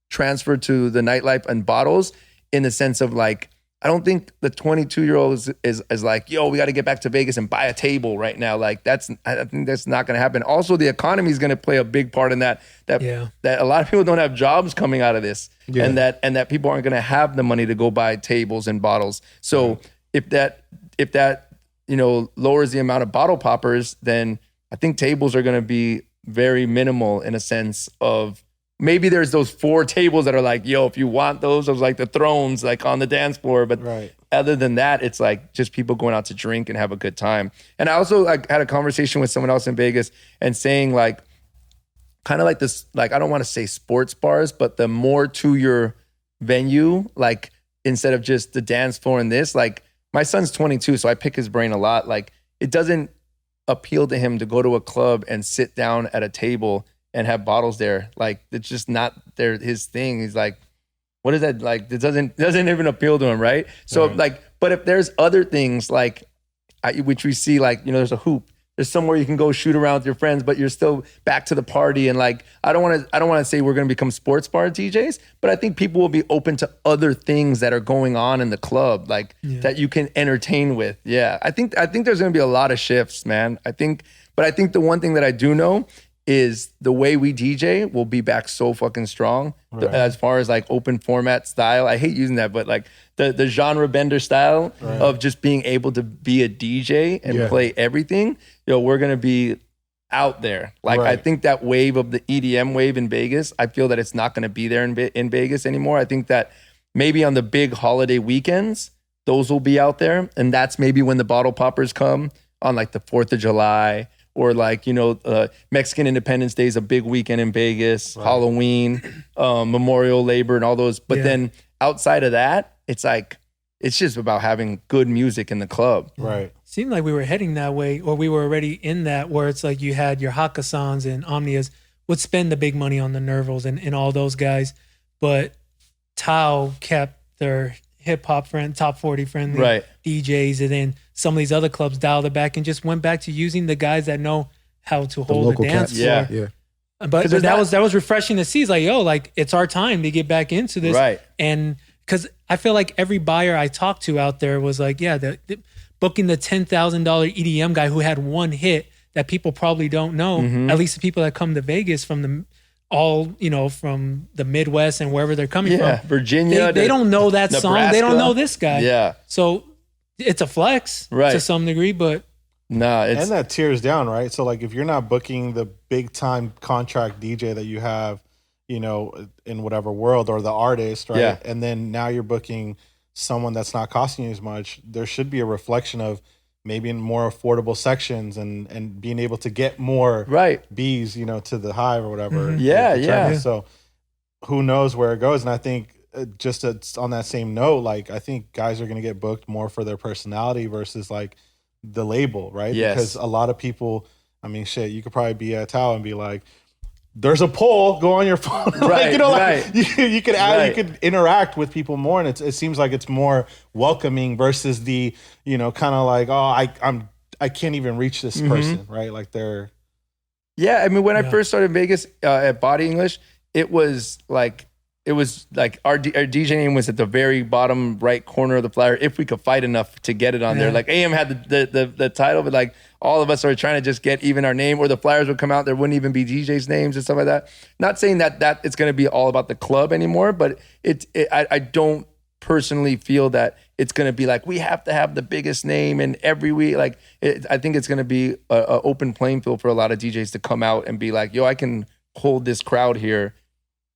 transfer to the nightlife and bottles in the sense of like, I don't think the 22-year-old is like, yo, we got to get back to Vegas and buy a table right now. Like I think that's not going to happen. Also, the economy is going to play a big part in that a lot of people don't have jobs coming out of this, and that people aren't going to have the money to go buy tables and bottles. So if that lowers the amount of bottle poppers, then I think tables are going to be very minimal in a sense of, maybe there's those 4 tables that are like, yo, if you want those like the thrones, like on the dance floor. But other than that, it's like just people going out to drink and have a good time. And I also like had a conversation with someone else in Vegas and saying like, kind of like this, like, I don't want to say sports bars, but the more to your venue, like instead of just the dance floor and this, like my son's 22, so I pick his brain a lot. Like it doesn't appeal to him to go to a club and sit down at a table and have bottles there. Like it's just not his thing. He's like, what is that? Like it doesn't even appeal to him, right? So like, but if there's other things like which we see, like, there's a hoop, there's somewhere you can go shoot around with your friends, but you're still back to the party. And like, I don't want to say we're going to become sports bar DJs, but I think people will be open to other things that are going on in the club, like that you can entertain with. Yeah. I think there's going to be a lot of shifts, man. But I think the one thing that I do know is the way we DJ will be back so fucking strong as far as like open format style. I hate using that, but like the genre bender style of just being able to be a DJ and play everything, we're going to be out there. Like I think that wave of the EDM wave in Vegas, I feel that it's not going to be there in Vegas anymore. I think that maybe on the big holiday weekends, those will be out there. And that's maybe when the bottle poppers come on like the 4th of July, or like, Mexican Independence Day is a big weekend in Vegas, Halloween, Memorial Labor and all those. But then outside of that, it's like, it's just about having good music in the club. Right. Seemed like we were heading that way, or we were already in that, where it's like you had your Hakasans and Omnias would spend the big money on the Nervals and all those guys. But Tao kept their hip hop friend, top 40 friendly DJs, and then some of these other clubs dialed it back and just went back to using the guys that know how to hold the dance floor. Yeah. But that was refreshing to see. It's like, yo, like it's our time to get back into this. Right. And because I feel like every buyer I talked to out there was like, the booking the $10,000 EDM guy who had one hit that people probably don't know, at least the people that come to Vegas from from the Midwest and wherever they're coming from. Virginia. They don't know that Nebraska. song. They don't know this guy. Yeah. So it's a flex to some degree, but and that tears down, right? So like if you're not booking the big time contract DJ that you have, in whatever world, or the artist, right? Yeah. And then now you're booking someone that's not costing you as much, there should be a reflection of maybe in more affordable sections and being able to get more bees, to the hive or whatever. Yeah. So who knows where it goes? And I think just on that same note, like I think guys are going to get booked more for their personality versus like the label, right? Yes. Because a lot of people, I mean, shit, you could probably be at Tao and be like, there's a poll, go on your phone. You could add, you could interact with people more, and it seems like it's more welcoming versus the, kind of like, oh, I can't even reach this person, right? Like they're. Yeah, I mean, when I first started in Vegas at Body English, it was like our DJ name was at the very bottom right corner of the flyer, if we could fight enough to get it on there. Like AM had the title, but like all of us are trying to just get even our name, or the flyers would come out, there wouldn't even be DJs' names and stuff like that. Not saying that it's going to be all about the club anymore, but I don't personally feel that it's going to be like we have to have the biggest name in every week. Like I think it's going to be an open playing field for a lot of DJs to come out and be like, yo, I can hold this crowd here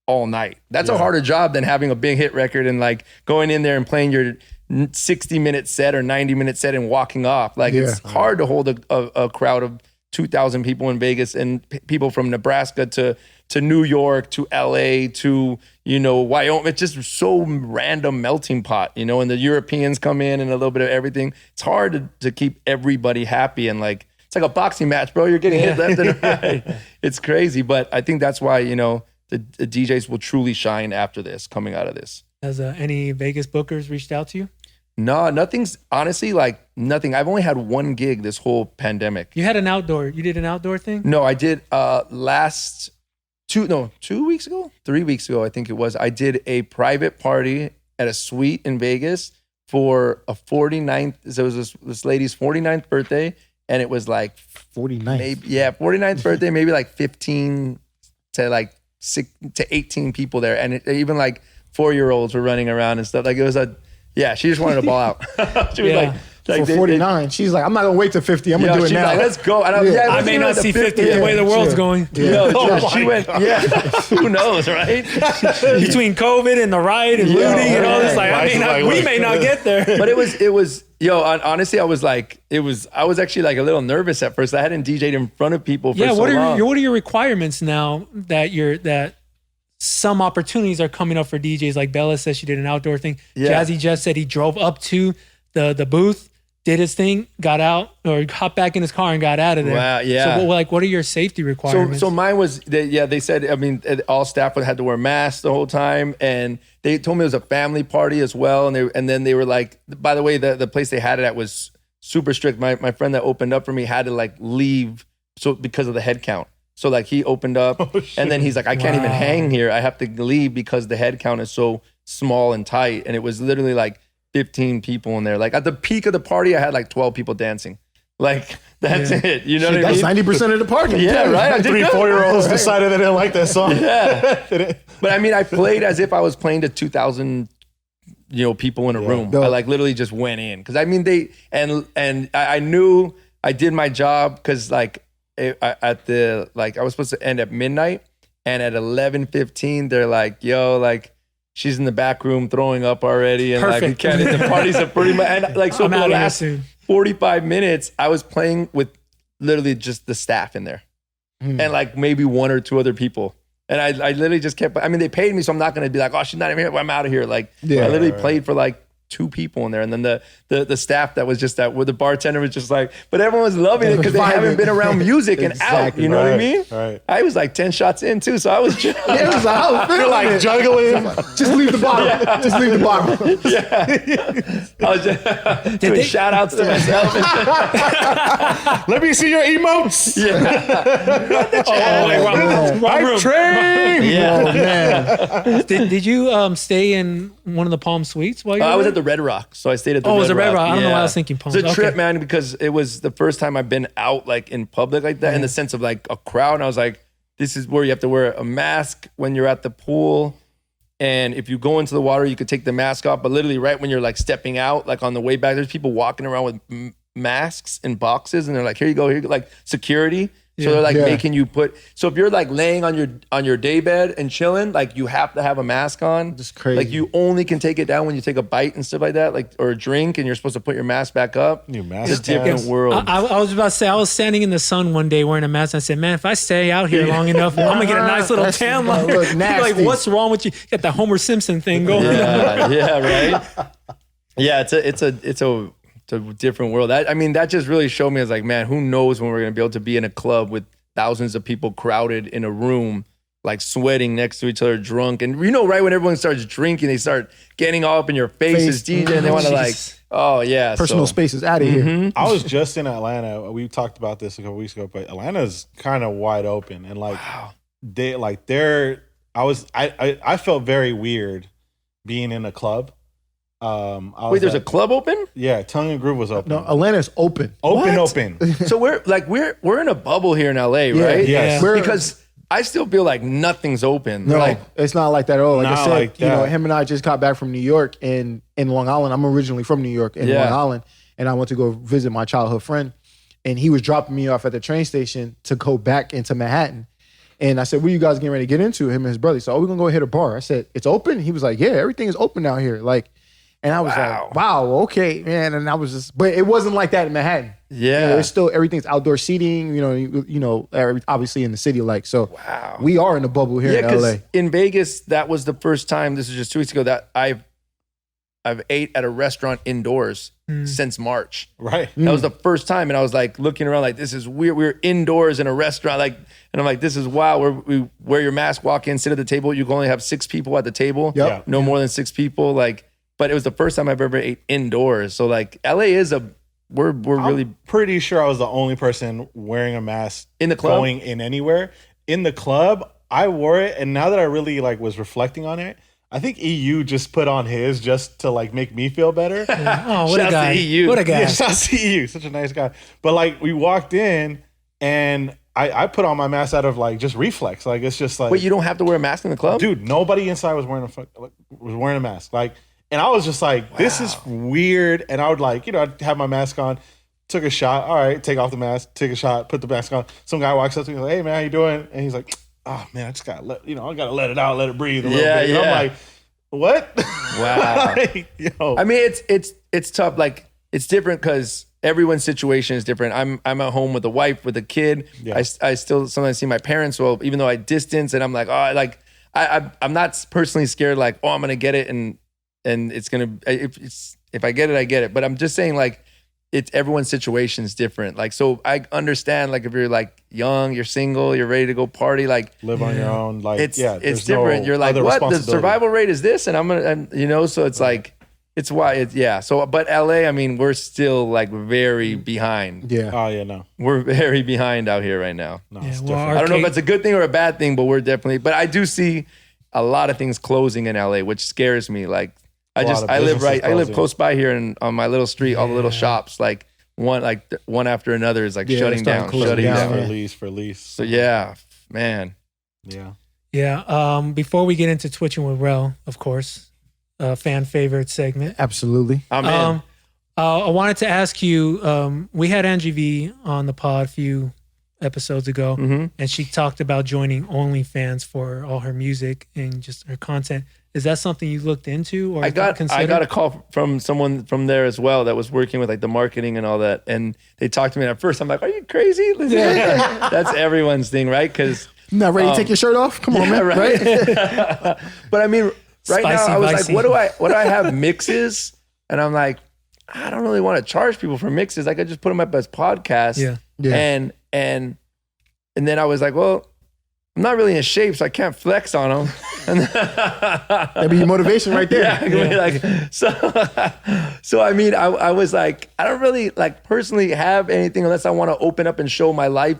all night. That's a harder job than having a big hit record and like going in there and playing your 60-minute set or 90-minute set and walking off. Like it's hard to hold a crowd of 2,000 people in Vegas, and people from Nebraska to New York to LA to, you know, Wyoming. It's just so random melting pot, you know, and the Europeans come in and a little bit of everything. It's hard to keep everybody happy, and like, it's like a boxing match, bro. You're getting hit left and right. It's crazy. But I think that's why, you know, the DJs will truly shine after this, coming out of this. Has any Vegas bookers reached out to you? No, nothing's honestly like nothing. I've only had one gig this whole pandemic. You did an outdoor thing? No, I did 2 weeks ago, 3 weeks ago, I think it was. I did a private party at a suite in Vegas for a 49th. So it was this lady's 49th birthday, and it was like 49th. 49th birthday, maybe like 15 to like 6 to 18 people there, and even like 4-year-olds were running around and stuff. Like it was she just wanted to ball out. She was like for 49, she's like, I'm not gonna wait till 50. I'm gonna do it now. Like, let's go. And I may not see 50 the way the world's going. She went. Yeah, who knows, right? Between COVID and the riot and looting and all this, we may not get there. But it was. Honestly, I was actually like a little nervous at first. I hadn't DJ'd in front of people for so long. What are your requirements now that some opportunities are coming up for DJs? Like Bella says she did an outdoor thing. Yeah. Jazzy Jeff said he drove up to the booth, did his thing, got out, or hopped back in his car and got out of there. Wow, yeah. So what are your safety requirements? So mine was, they said, I mean, all staff had to wear masks the whole time, and they told me it was a family party as well. And then they were like, by the way, the place they had it at was super strict. My friend that opened up for me had to like leave because of the head count. So like he opened up and then he's like, I can't even hang here. I have to leave because the head count is so small and tight. And it was literally like 15 people in there. Like at the peak of the party, I had like 12 people dancing. Like that's it. You know what I mean? That's 90% of the party. Yeah, right. 3-4-year-olds decided they didn't like that song. Yeah. But I mean, I played as if I was playing to 2,000, people in a room. I like literally just went in. Cause I mean, I knew I did my job. Cause like I was supposed to end at midnight, and at 11:15, they're like, yo, like, she's in the back room throwing up already, and Perfect. like we can't. The parties are pretty much. And like so, for the last 45 minutes, I was playing with literally just the staff in there, and like maybe 1 or 2 other people. And I literally just kept. I mean, they paid me, so I'm not going to be like, oh, she's not even here. Well, I'm out of here. Like I literally played for like 2 people in there, and then the staff that was just where the bartender was just like, but everyone was loving it because they haven't been around music and out. You know what I mean? Right. I was like 10 shots in too, so I was just You're like juggling. Just leave the bottle. Yeah. Just leave the bottle. Yeah. I was just doing shout outs to myself. Let me see your emotes. Wrong room. Train. Yeah. Oh man. Did you stay in one of the Palm Suites while you were I was there? at the Red Rock, so I stayed at the Red Rock. Oh, it was a Red Rock. I don't know why I was thinking Palm. It's a trip, man, because it was the first time I've been out like in public like that, in the sense of like a crowd. And I was like, this is where you have to wear a mask when you're at the pool. And if you go into the water, you could take the mask off. But literally right when you're like stepping out, like on the way back, there's people walking around with masks in boxes. And they're like, here you go, like security. So they're like making you so if you're like laying on your day bed and chilling, like you have to have a mask on. That's crazy. Like you only can take it down when you take a bite and stuff like that, like or a drink, and you're supposed to put your mask back up. It's a different world. I was about to say, I was standing in the sun one day wearing a mask. And I said, man, if I stay out here long enough, I'm gonna get a nice little tan line. Look nasty. Like, what's wrong with you? You got the Homer Simpson thing going. Right. Yeah, it's a different world. That just really showed me, I was like, man, who knows when we're gonna be able to be in a club with thousands of people crowded in a room, like sweating next to each other, drunk. And right when everyone starts drinking, they start getting all up in your faces, DJ, and they want to like, oh yeah. Personal space is out of here. I was just in Atlanta. We talked about this a couple weeks ago, but Atlanta's kind of wide open, and like I felt very weird being in a club. Wait, there's a club open? Yeah, Tongue and Groove was open. No, Atlanta's open. Open. So we're in a bubble here in LA, right? Yes. Because I still feel like nothing's open. No, Like, it's not like that at all. Like I Not said, like that. him and I just got back from New York in Long Island. I'm originally from New York in Long Island, and I went to go visit my childhood friend, and he was dropping me off at the train station to go back into Manhattan. And I said, what are you guys getting ready to get into? Him and his brother. He said, we're going to go hit a bar. I said, it's open? He was like, yeah, everything is open out here. Like, and I was like, wow, okay, man. And I was just, but it wasn't like that in Manhattan. Yeah. It's still, everything's outdoor seating, obviously in the city. Like, so Wow. we are in a bubble here in LA. In Vegas, that was the first time, this was just 2 weeks ago, that I've ate at a restaurant indoors since March. Right. That was the first time. And I was like looking around like, this is weird. We were indoors in a restaurant. Like, and I'm like, this is wild. Where we wear your mask, walk in, sit at the table. You can only have 6 people at the table. Yep. Yeah. No more than 6 people. Like, but it was the first time I've ever ate indoors. So like LA is we're really pretty sure I was the only person wearing a mask in the club. going in anywhere. In the club, I wore it, and now that I really like was reflecting on it, I think EU just put on his just to like make me feel better. Oh, what Shouts a guy! to EU. What a guy! Yeah, shout out to EU, such a nice guy. But like we walked in, and I put on my mask out of like just reflex. Like it's just like, Wait, you don't have to wear a mask in the club? dude, nobody inside was wearing a mask. Like, and I was just like, this is weird. And I would like, I'd have my mask on, took a shot. All right, take off the mask, take a shot, put the mask on. Some guy walks up to me like, hey man, how you doing? And he's like, oh man, I just gotta I gotta let it out, let it breathe a little bit. And I'm like, what? Wow. Like, I mean, it's tough. Like it's different because everyone's situation is different. I'm at home with a wife, with a kid. Yeah. I still sometimes see my parents. Well, even though I distance, and I'm like, I'm not personally scared. Like, I'm gonna get it, and it's gonna if I get it, I get it. But I'm just saying, like, it's everyone's situation is different. Like, so I understand. Like, if you're like young, you're single, you're ready to go party, like live on your own. Like, it's there's different. no You're like, other what? The responsibility. survival rate is this, and I'm gonna, so it's like. It's why it's So, but LA, I mean, we're still like very behind. Yeah. Oh yeah, no. We're very behind out here right now. No, Yeah, it's well, different. I don't know if that's a good thing or a bad thing, but we're definitely. But I do see a lot of things closing in LA, which scares me. Like I lot of live businesses I live closing. close by here, and on my little street, all the little shops, like one after another is like Yeah, shutting starting down, to close shutting down. down. for lease. So yeah, man. Yeah. Yeah. Before we get into Twitching with Rell, of course, fan favorite segment. Absolutely. I'm in. I wanted to ask you. We had Angie V on the pod a few episodes ago, and she talked about joining OnlyFans for all her music and just her content. Is that something you looked into, or I got considered? a call from someone from there as well that was working with like the marketing and all that, and they talked to me. And at first, I'm like, "Are you crazy?" That's everyone's thing, right? Because Not ready to take your shirt off? Come on, man. Right? but I mean, right now Spicy, I was vicey. like, what do I have mixes? And I'm like, I don't really want to charge people for mixes. I could just put them up as podcasts. Yeah. And then I was like, well, I'm not really in shape, so I can't flex on them. And That'd be your motivation right there. Like, so I mean, I was like, I don't really like personally have anything unless I want to open up and show my life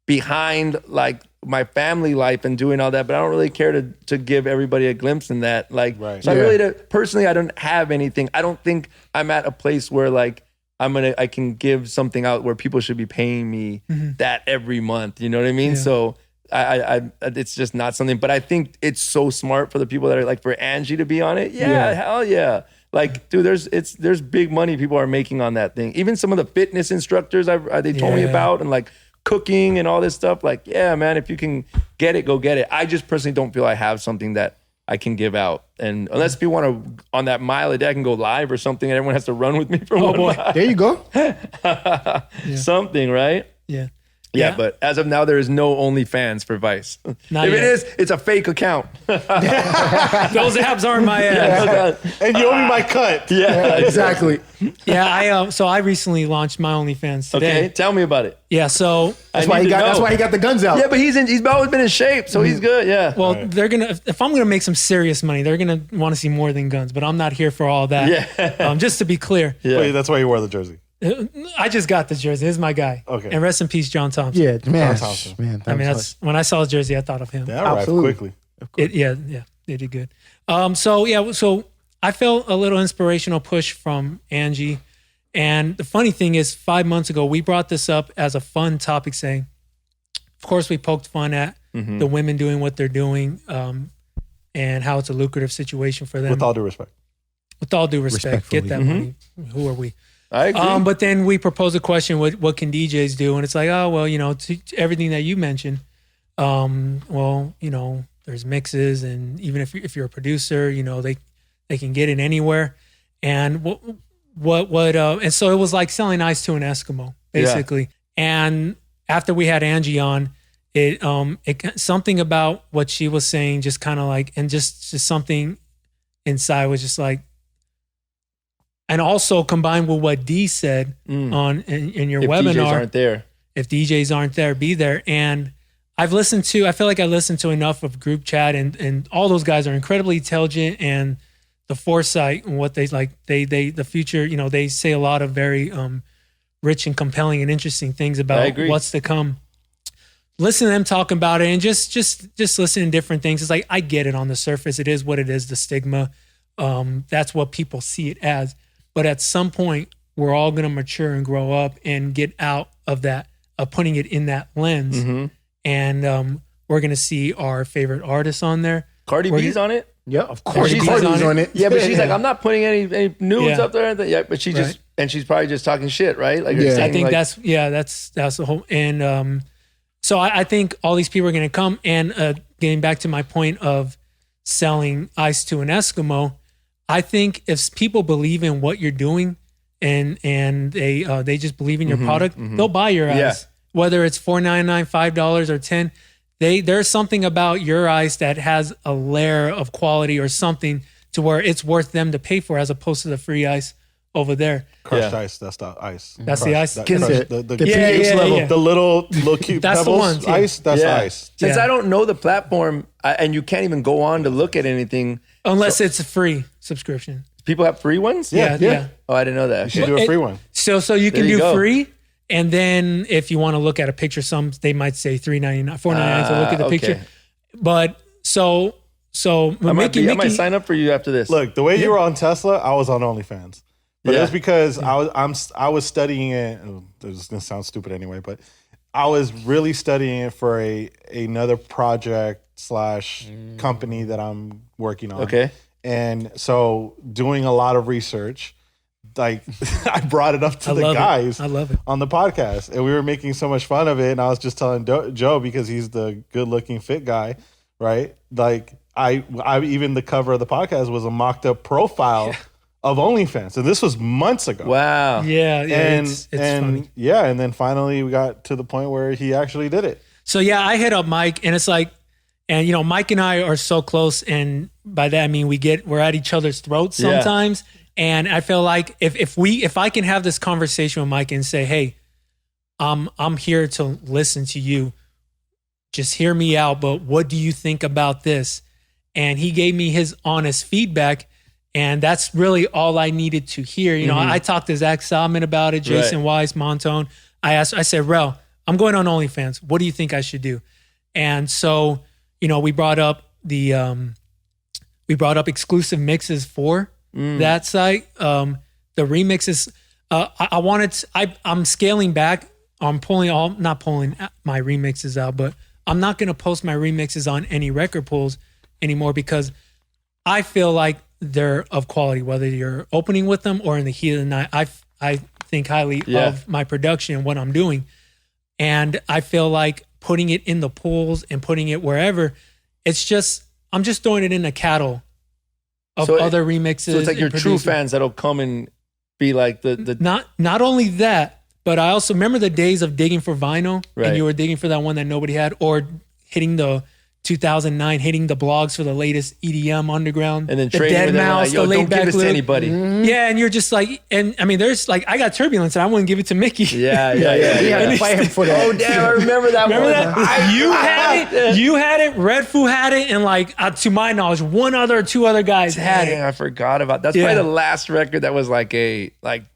behind like my family life and doing all that, but I don't really care to give everybody a glimpse in that. Like, Right. so I really personally, I don't have anything. I don't think I'm at a place where like I can give something out where people should be paying me that every month. You know what I mean? Yeah. So I it's just not something. But I think it's so smart for the people that are like for Angie to be on it. Yeah. Hell yeah. Like, dude, there's big money people are making on that thing. Even some of the fitness instructors they told me about, and like cooking and all this stuff. Like, yeah, man, if you can get it, go get it. I just personally don't feel I have something that I can give out. And unless people want to, on that mile a day, I can go live or something and everyone has to run with me for 1 mile. There you go. Something, right? Yeah. Yeah, but as of now, there is no OnlyFans for Vice. Not If yet. it is, it's a fake account. Those abs aren't my ass. And you owe me my cut. Yeah, Exactly. Yeah, so I recently launched my OnlyFans today. Okay, tell me about it. Yeah, so That's why he got the guns out. Yeah, but he's always been in shape, so he's good. Yeah. well, they're gonna if I'm gonna make some serious money, they're gonna want to see more than guns. But I'm not here for all that. Yeah. Just to be clear, Wait, that's why you wore the jersey. I just got the jersey. This is my guy. Okay. And rest in peace, John Thompson. Yeah, man. Thompson. Man, I mean, that's when I saw his jersey, I thought of him. That arrived Absolutely. quickly. They did good. So I felt a little inspirational push from Angie. And the funny thing is, 5 months ago, we brought this up as a fun topic, saying, of course, we poked fun at the women doing what they're doing, and how it's a lucrative situation for them. With all due respect. With all due respect, get that Respectfully. money. Who are we? I agree. But then we propose a question: what can DJs do? And it's like, oh well, to everything that you mentioned. There's mixes, and even if you're a producer, they can get it anywhere. And and so it was like selling ice to an Eskimo. basically. And after we had Angie on, it something about what she was saying just kind of like, and just something inside was just like, and also combined with what D said on in your webinar. DJs aren't there. If DJs aren't there, be there. And I feel like I listened to enough of group chat, and all those guys are incredibly intelligent, and the foresight and what they like, the future, you know, they say a lot of very rich and compelling and interesting things about what's to come. Listen to them talking about it, and just listen to different things. It's like, I get it on the surface. It is what it is, the stigma. That's what people see it as. But at some point, we're all going to mature and grow up and get out of that, of putting it in that lens. Mm-hmm. And we're going to see our favorite artists on there. Cardi B's on it? Yeah, of course. Cardi's on it. Yeah, but she's like, I'm not putting any nudes up there. Yeah, but she just, and she's probably just talking shit, right? Like, I think that's the whole, and so I think all these people are going to come, and getting back to my point of selling ice to an Eskimo, I think if people believe in what you're doing and they just believe in your product, they'll buy your ice. Whether it's $4.99, $5, or $10. There's something about your ice that has a layer of quality or something to where it's worth them to pay for, as opposed to the free ice over there. Crushed ice, that's the ice. That's the ice. The pH level. The little cute that's pebbles, the ones, ice, that's ice. Since I don't know the platform, and you can't even go on to look at anything. Unless it's a free subscription. People have free ones? Yeah. Oh, I didn't know that. You should do a free one. So you can do free, and then if you want to look at a picture, they might say $3.99, $4.99 to look at the picture. But so I might sign up for you after this. Look, the way you were on Tesla, I was on OnlyFans. But it was because I was studying it. This is gonna sound stupid anyway, but I was really studying it for another project / company that I'm working on. Okay. And so doing a lot of research, like I brought it up to the guys I love it. on the podcast, and we were making so much fun of it. And I was just telling Joe, because he's the good looking fit guy, right? Like I even the cover of the podcast was a mocked up profile of OnlyFans. And this was months ago. Wow. Yeah. And it's funny. Yeah. And then finally we got to the point where he actually did it. So I hit up Mike, and it's like, and you know, Mike and I are so close, and by that I mean we're at each other's throats sometimes. And I feel like if I can have this conversation with Mike and say, hey, I'm here to listen to you, just hear me out, but what do you think about this? And he gave me his honest feedback, and that's really all I needed to hear. You know, I talked to Zach Salmon about it, Jason Weiss, Montone. I said, Rell, I'm going on OnlyFans. What do you think I should do? And so, you know, we brought up exclusive mixes for that site. The remixes, I'm scaling back. I'm not pulling my remixes out, but I'm not going to post my remixes on any record pulls anymore, because I feel like they're of quality, whether you're opening with them or in the heat of the night. I think highly of my production and what I'm doing. And I feel like putting it in the pools and putting it wherever, I'm just throwing it in a cattle of other remixes. So it's like your true fans that'll come and be like the not only that, but I also remember the days of digging for vinyl, and you were digging for that one that nobody had, or hitting the 2009, hitting the blogs for the latest EDM underground, and then the Dead Mouse, the laid back give this to anybody. Yeah, and you're just like, and I mean, there's like, I got Turbulence, and I wouldn't give it to Mickey. Yeah. We had to fight him for that. Oh damn, I remember that. Remember that? You had it. Red Foo had it, and like to my knowledge, two other guys had it. I forgot about that. That's probably the last record that was like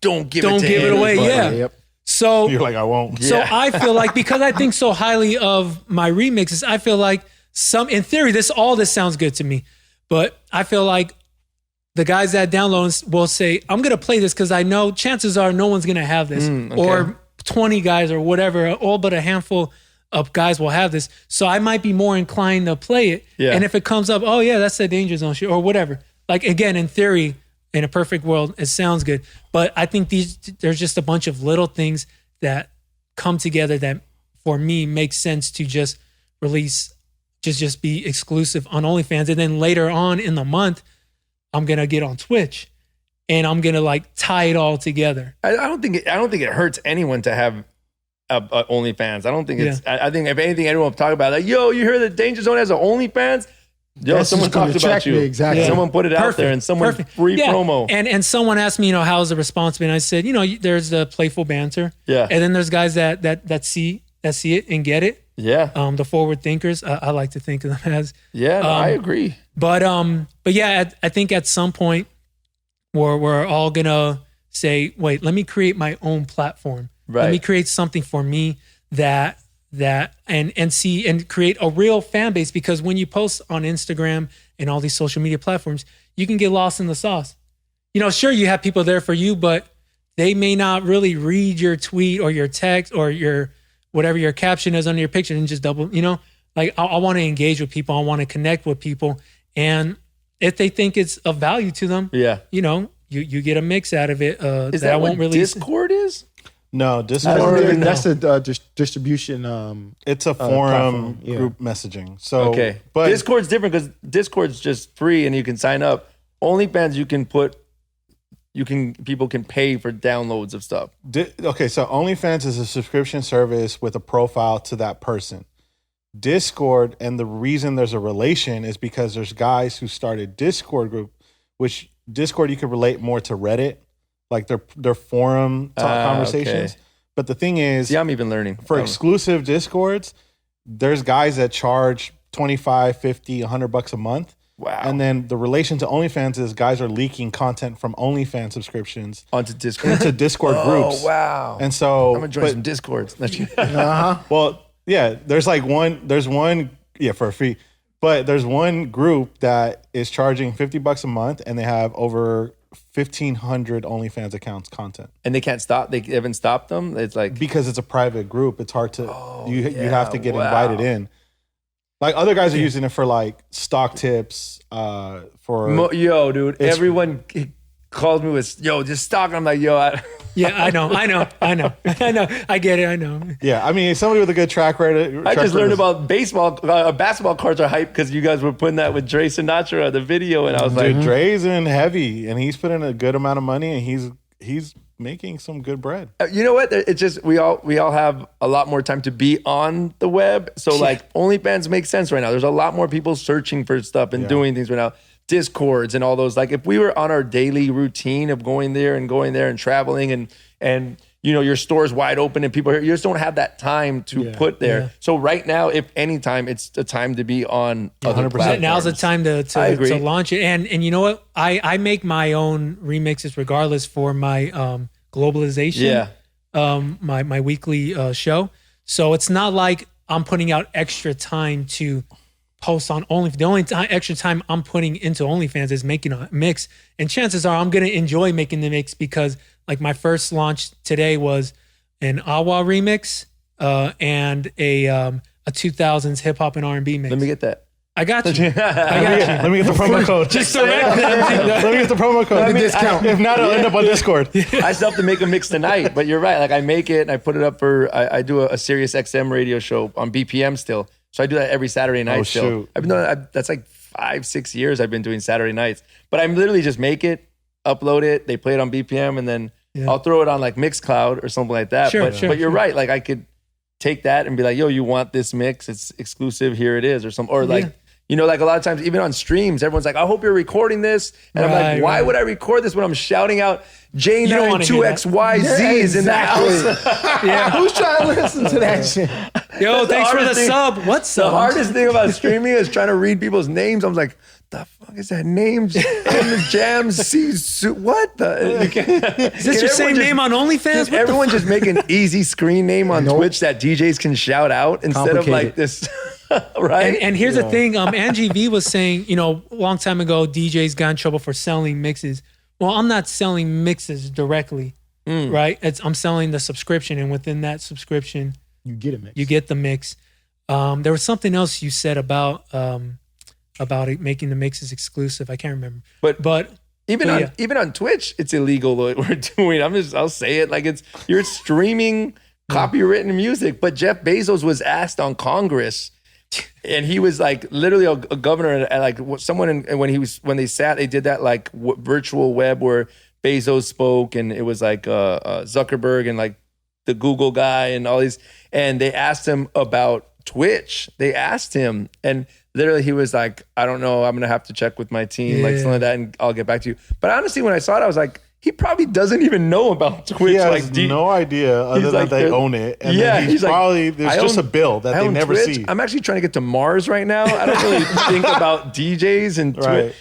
don't give it away. Yeah. Yep. So you're like, I won't. So I feel like, because I think so highly of my remixes, I feel like in theory, this sounds good to me, but I feel like the guys that download will say, I'm going to play this because I know chances are no one's going to have this, or 20 guys or whatever, all but a handful of guys will have this. So I might be more inclined to play it. Yeah. And if it comes up, oh yeah, that's the Dainjazone shit or whatever. Like, again, in theory, in a perfect world, it sounds good. But I think there's just a bunch of little things that come together that for me makes sense to just release, just be exclusive on OnlyFans. And then later on in the month, I'm going to get on Twitch. and I'm gonna like tie it all together. I don't think it hurts anyone to have a OnlyFans. I don't think it's. I think if anything, everyone will talk about like, yo, you heard that Dainjazone has an OnlyFans? Yo, That's someone just gonna talked about attract you. me, exactly. Yeah. Someone put it out there, and someone free promo. And someone asked me, how's the response been? I said, there's the playful banter. Yeah. And then there's guys that see it and get it. Yeah. The forward thinkers, I like to think of them as. Yeah, no, I agree. But yeah, I think at some point we're all gonna say, wait, let me create my own platform. Right. Let me create something for me that and see and create a real fan base, because when you post on Instagram and all these social media platforms, you can get lost in the sauce. Sure, you have people there for you, but they may not really read your tweet or your text or your whatever your caption is under your picture and just double, like I want to engage with people. I want to connect with people. And if they think it's of value to them, you get a mix out of it. Is that what Discord is? No, Discord. That's a distribution. It's a forum group messaging. So, okay, but Discord's different because Discord's just free and you can sign up. OnlyFans, people can pay for downloads of stuff. Okay, so OnlyFans is a subscription service with a profile to that person. Discord, and the reason there's a relation is because there's guys who started Discord group, which Discord you could relate more to Reddit, like their forum talk conversations. Okay. But the thing is, I'm even learning. For exclusive Discords, there's guys that charge $25, $50, $100 a month. Wow. And then the relation to OnlyFans is guys are leaking content from OnlyFans subscriptions onto Discord into Discord groups. Oh, wow. And so I'm gonna join some Discords. Well, yeah, there's one for a fee. But there's one group that is charging $50 a month, and they have over 1,500 OnlyFans accounts content. And they can't stop. They haven't stopped them. It's like because it's a private group. It's hard to you have to get invited in. Like other guys are using it for like stock tips. Yo, dude, everyone calls me with just stock. And I'm like, I know. I get it. I know. Yeah, I mean, somebody with a good track record. I just learned about basketball cards are hype because you guys were putting that with Dre Sinatra, the video, and I was like, Dre's in heavy, and he's put in a good amount of money, and he's making some good bread. You know what? It's just we all have a lot more time to be on the web, so like OnlyFans makes sense right now. There's a lot more people searching for stuff and doing things right now. Discords and all those. Like if we were on our daily routine of going there and traveling and your store's wide open and people here, you just don't have that time to put there. Yeah. So right now, if any time, it's the time to be on 100%. Now's the time to launch it. And you know what? I make my own remixes regardless for my globalization. My weekly show. So it's not like I'm putting out extra time to post on OnlyFans. The only extra time I'm putting into OnlyFans is making a mix. And chances are I'm going to enjoy making the mix because like my first launch today was an Awa remix and a 2000s hip hop and R&B mix. Let me get that. I got you. Let me get the promo code. Just direct Let me get the promo code. Discount. If not, it'll end up on Discord. I still have to make a mix tonight, but you're right. Like I make it and I put it up for, I do a Sirius XM radio show on BPM still. So I do that every Saturday night still. Shoot. I've been doing that, that's like 5-6 years I've been doing Saturday nights. But I literally just make it, upload it, they play it on BPM, and then I'll throw it on like Mixcloud or something like that. But you're right. Like I could take that and be like, yo, you want this mix? It's exclusive, here it is, or something. Or like, like a lot of times, even on streams, everyone's like, I hope you're recording this. And I'm like, why would I record this when I'm shouting out J92XYZ is in the house? Who's trying to listen to that shit? Yo, thanks for the sub. What's the hardest thing about streaming is trying to read people's names. I was like, the fuck is that name? Jams, what the? Is this your same name on OnlyFans? Everyone just make an easy screen name on Twitch that DJs can shout out instead of like this. Right. And here's the thing. Angie V was saying, a long time ago, DJs got in trouble for selling mixes. Well, I'm not selling mixes directly, right? I'm selling the subscription, and within that subscription, you get a mix. You get the mix. There was something else you said about it making the mixes exclusive. I can't remember. But even on Twitch, it's illegal what we're doing. I'll say it like you're streaming copywritten music. But Jeff Bezos was asked on Congress. And he was like literally a governor, and like someone when they did that like virtual web where Bezos spoke, and it was like Zuckerberg and like the Google guy and all these, and they asked him about Twitch. They asked him, and literally he was like, I don't know, I'm gonna have to check with my team, like something like that, and I'll get back to you. But honestly, when I saw it, I was like, he probably doesn't even know about Twitch. He has no idea other than they own it. And then he's probably, there's just a bill that they never Twitch. see. I'm actually trying to get to Mars right now. I don't really think about DJs and Twitch.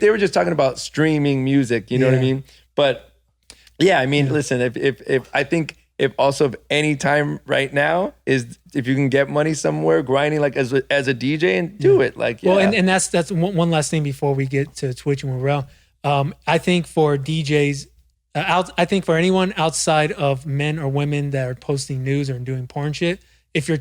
They were just talking about streaming music, you know what I mean? But yeah, I mean, listen, if I think if any time right now is if you can get money somewhere grinding like as a DJ and do it. Like, well, and that's one last thing before we get to Twitch and Rell. I think for DJs, I think for anyone outside of men or women that are posting news or doing porn shit, if you're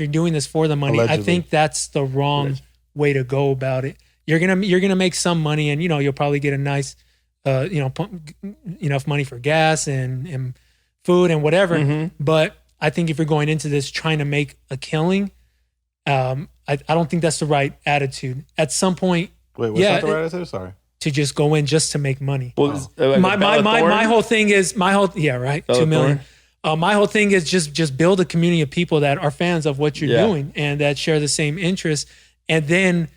doing this for the money, allegedly, I think that's the wrong way to go about it. You're gonna make some money, and you'll probably get a nice, enough money for gas and food and whatever. Mm-hmm. But I think if you're going into this trying to make a killing, I don't think that's the right attitude. At some point, what's not the right attitude? Sorry. To just go in just to make money. Well, my whole thing is 2 million. My whole thing is just build a community of people that are fans of what you're doing and that share the same interests. And then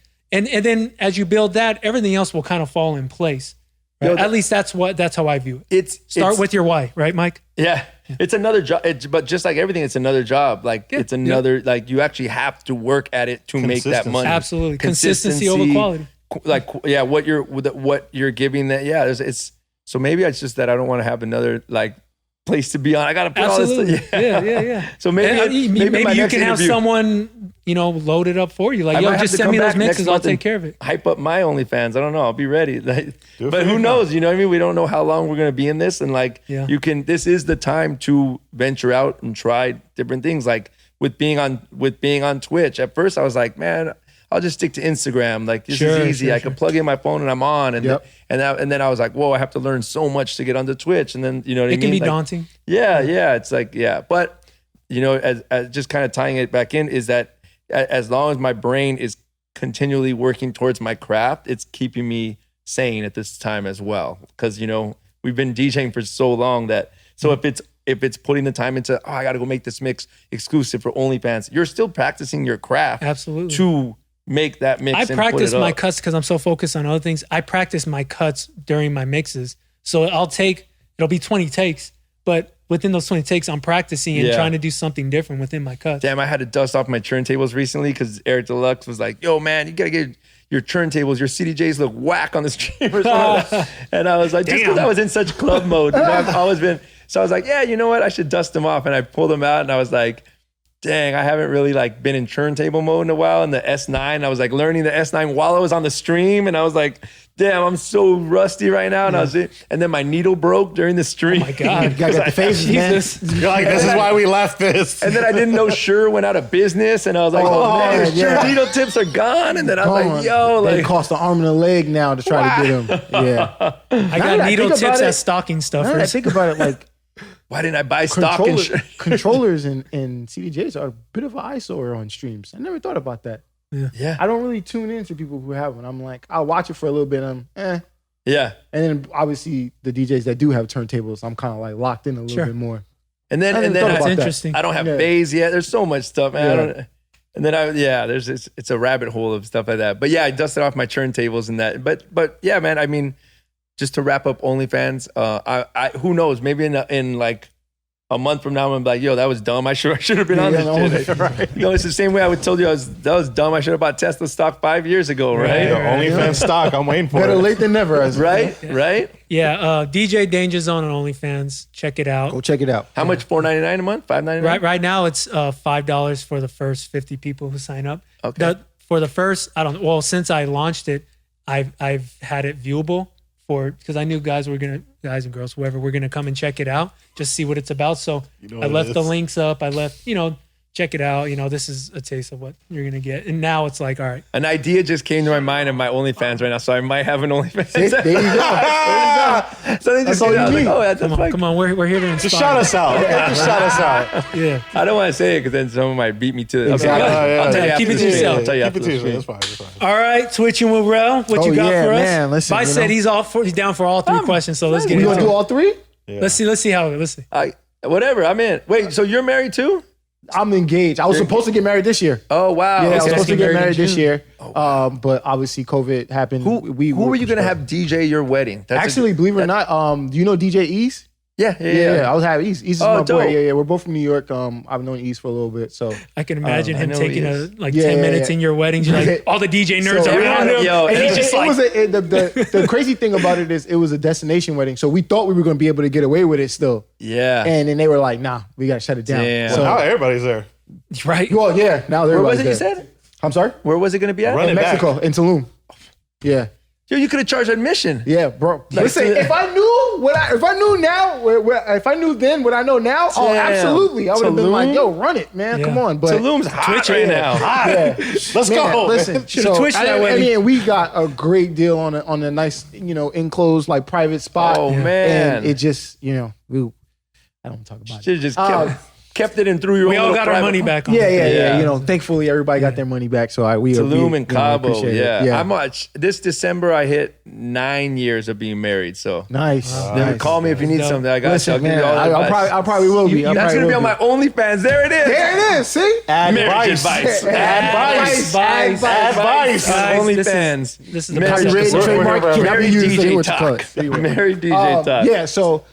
as you build that, everything else will kind of fall in place. Right? At least that's how I view it. Start with your why, right, Mike? Yeah. It's another job. But just like everything, it's another job. Like it's another like you actually have to work at it to make that money. Absolutely. Consistency over quality. Like what you're giving that it's so maybe it's just that I don't want to have another like place to be on. I gotta put all this yeah. So maybe you can have someone load it up for you, like just send me those mixes, I'll take care of it. Hype up my OnlyFans. I don't know, I'll be ready. But who knows, you know what I mean? We don't know how long we're gonna be in this, and this is the time to venture out and try different things. Like with being on Twitch, at first I was like, man, I'll just stick to Instagram. Like this is easy. I can plug in my phone and I'm on. And then I was like, whoa, I have to learn so much to get onto Twitch. And then it can be daunting. Yeah. It's like but as just kind of tying it back in is that as long as my brain is continually working towards my craft, it's keeping me sane at this time as well. Because we've been DJing for so long that if it's putting the time into I got to go make this mix exclusive for OnlyFans, you're still practicing your craft. Absolutely. To make that mix. I practice my cuts because I'm so focused on other things. I practice my cuts during my mixes. So it'll be 20 takes, but within those 20 takes, I'm practicing and trying to do something different within my cuts. Damn, I had to dust off my turntables recently because Eric Deluxe was like, yo, man, you got to get your turntables, your CDJs look whack on the stream or something. And I was like, just because I was in such club mode, I've always been. So I was like, yeah, you know what? I should dust them off. And I pulled them out and I was like, dang, I haven't really been in turntable mode in a while. And the S9, I was learning the S9 while I was on the stream. And I was like, damn, I'm so rusty right now. And and then my needle broke during the stream. Oh my God. You gotta get the faces, man. You're like, this is why we left this. And then I didn't know Shure went out of business. And I was like, man, Shure needle tips are gone. And then I was like, yo. They cost an arm and a leg now to try to get them. Yeah. I got needle tips as stocking stuffers. I think about it why didn't I buy stock controllers and CDJs are a bit of an eyesore on streams. I never thought about that. Yeah. I don't really tune in to people who have one. I'm like, I'll watch it for a little bit. Yeah. And then obviously the DJs that do have turntables, I'm kind of locked in a little bit more. And then that's interesting. I don't have bass yet. There's so much stuff, man. It's a rabbit hole of stuff like that. But yeah, I dusted off my turntables and that. But yeah, man, I mean, just to wrap up OnlyFans, I who knows? Maybe in like a month from now, I'm like, yo, that was dumb. I should have been on this shit. Right. It's the same way I would told you that was dumb. I should have bought Tesla stock 5 years ago, right? OnlyFans stock. I'm waiting for Better it. late than never, right? Yeah. DJ Dainjazone on OnlyFans. Check it out. Go check it out. How much? $4.99 a month? $5.99? Right now, it's $5 for the first 50 people who sign up. Okay. For the first, since I launched it, I've had it viewable. Because I knew guys and girls, whoever, were gonna come and check it out, just see what it's about. So I left the links up. I left, check it out. This is a taste of what you're gonna get. And now it's like, all right. An idea just came to my mind of my OnlyFans right now, so I might have an OnlyFans. There you go. So they just Come on, we're here to inspire. Just shout us out. Just shout us out. Yeah. I don't want to say it because then someone might beat me to it. Exactly. I'll tell you Keep after it to the stream. yourself. I'll tell you Keep after it the to stream. yourself. That's fine. All right, switching with Rell. What you got for us? Man, listen, Vice said he's down for all 3 questions, so let's get We into gonna it. do all 3? Yeah. Let's see how let's see. Whatever, I'm in. Wait, so you're married too? I'm engaged. I was supposed to get married this year. Oh wow. Yeah, I was Okay. supposed to get married this year. Oh, But obviously COVID happened. Who were you gonna have DJ your wedding? Actually, believe it or not, do you know DJ Ease? Yeah. I was having Ease. Ease is Oh, my dope. boy. Yeah. We're both from New York. I've known Ease for a little bit. So I can imagine I him know taking he is. 10 minutes in your weddings. You're like all the DJ nerds So, around him. yo, and he's just like, the crazy thing about it is it was a destination wedding. So we thought we were going to be able to get away with it still. Yeah. And then they were like, nah, we got to shut it down. Damn. So, Now everybody's there. right? well, yeah. Now they're Where was it you said? I'm sorry? Where was it gonna be at? Run In it back. Mexico, in Tulum. Yeah. Yo, you could have charged admission. Yeah, bro. Listen, to- if I knew now, if I knew then what I know now, oh, Damn. absolutely. I would have been Tulum? like, yo, run it, man. Yeah. Come on. But Tulum's hot Twitch right it. now. yeah. Let's Man, go. listen, Should've twitched that I wedding. mean, we got a great deal on a nice, enclosed like private spot. Oh, man. And it just, I don't want to talk about it. Should have just kept it and threw your We own all little got our private- money back on Yeah, it. yeah. Yeah. Thankfully everybody got their money back. So we Tulum and Cabo. appreciate it. Yeah. This December I hit 9 years of being married. So Nice. then call me if you need Dope. something. I got Listen, you. I'll give man, you all the advice. I probably will be. I That's probably gonna be on will my OnlyFans. There it is. There it is. See? Marriage advice. Advice. Advice. Guys, OnlyFans. This is the Married podcast. DJ trademark cannot be Married used anywhere DJ to call it. talk. Anyway. Married DJ talk. Yeah, so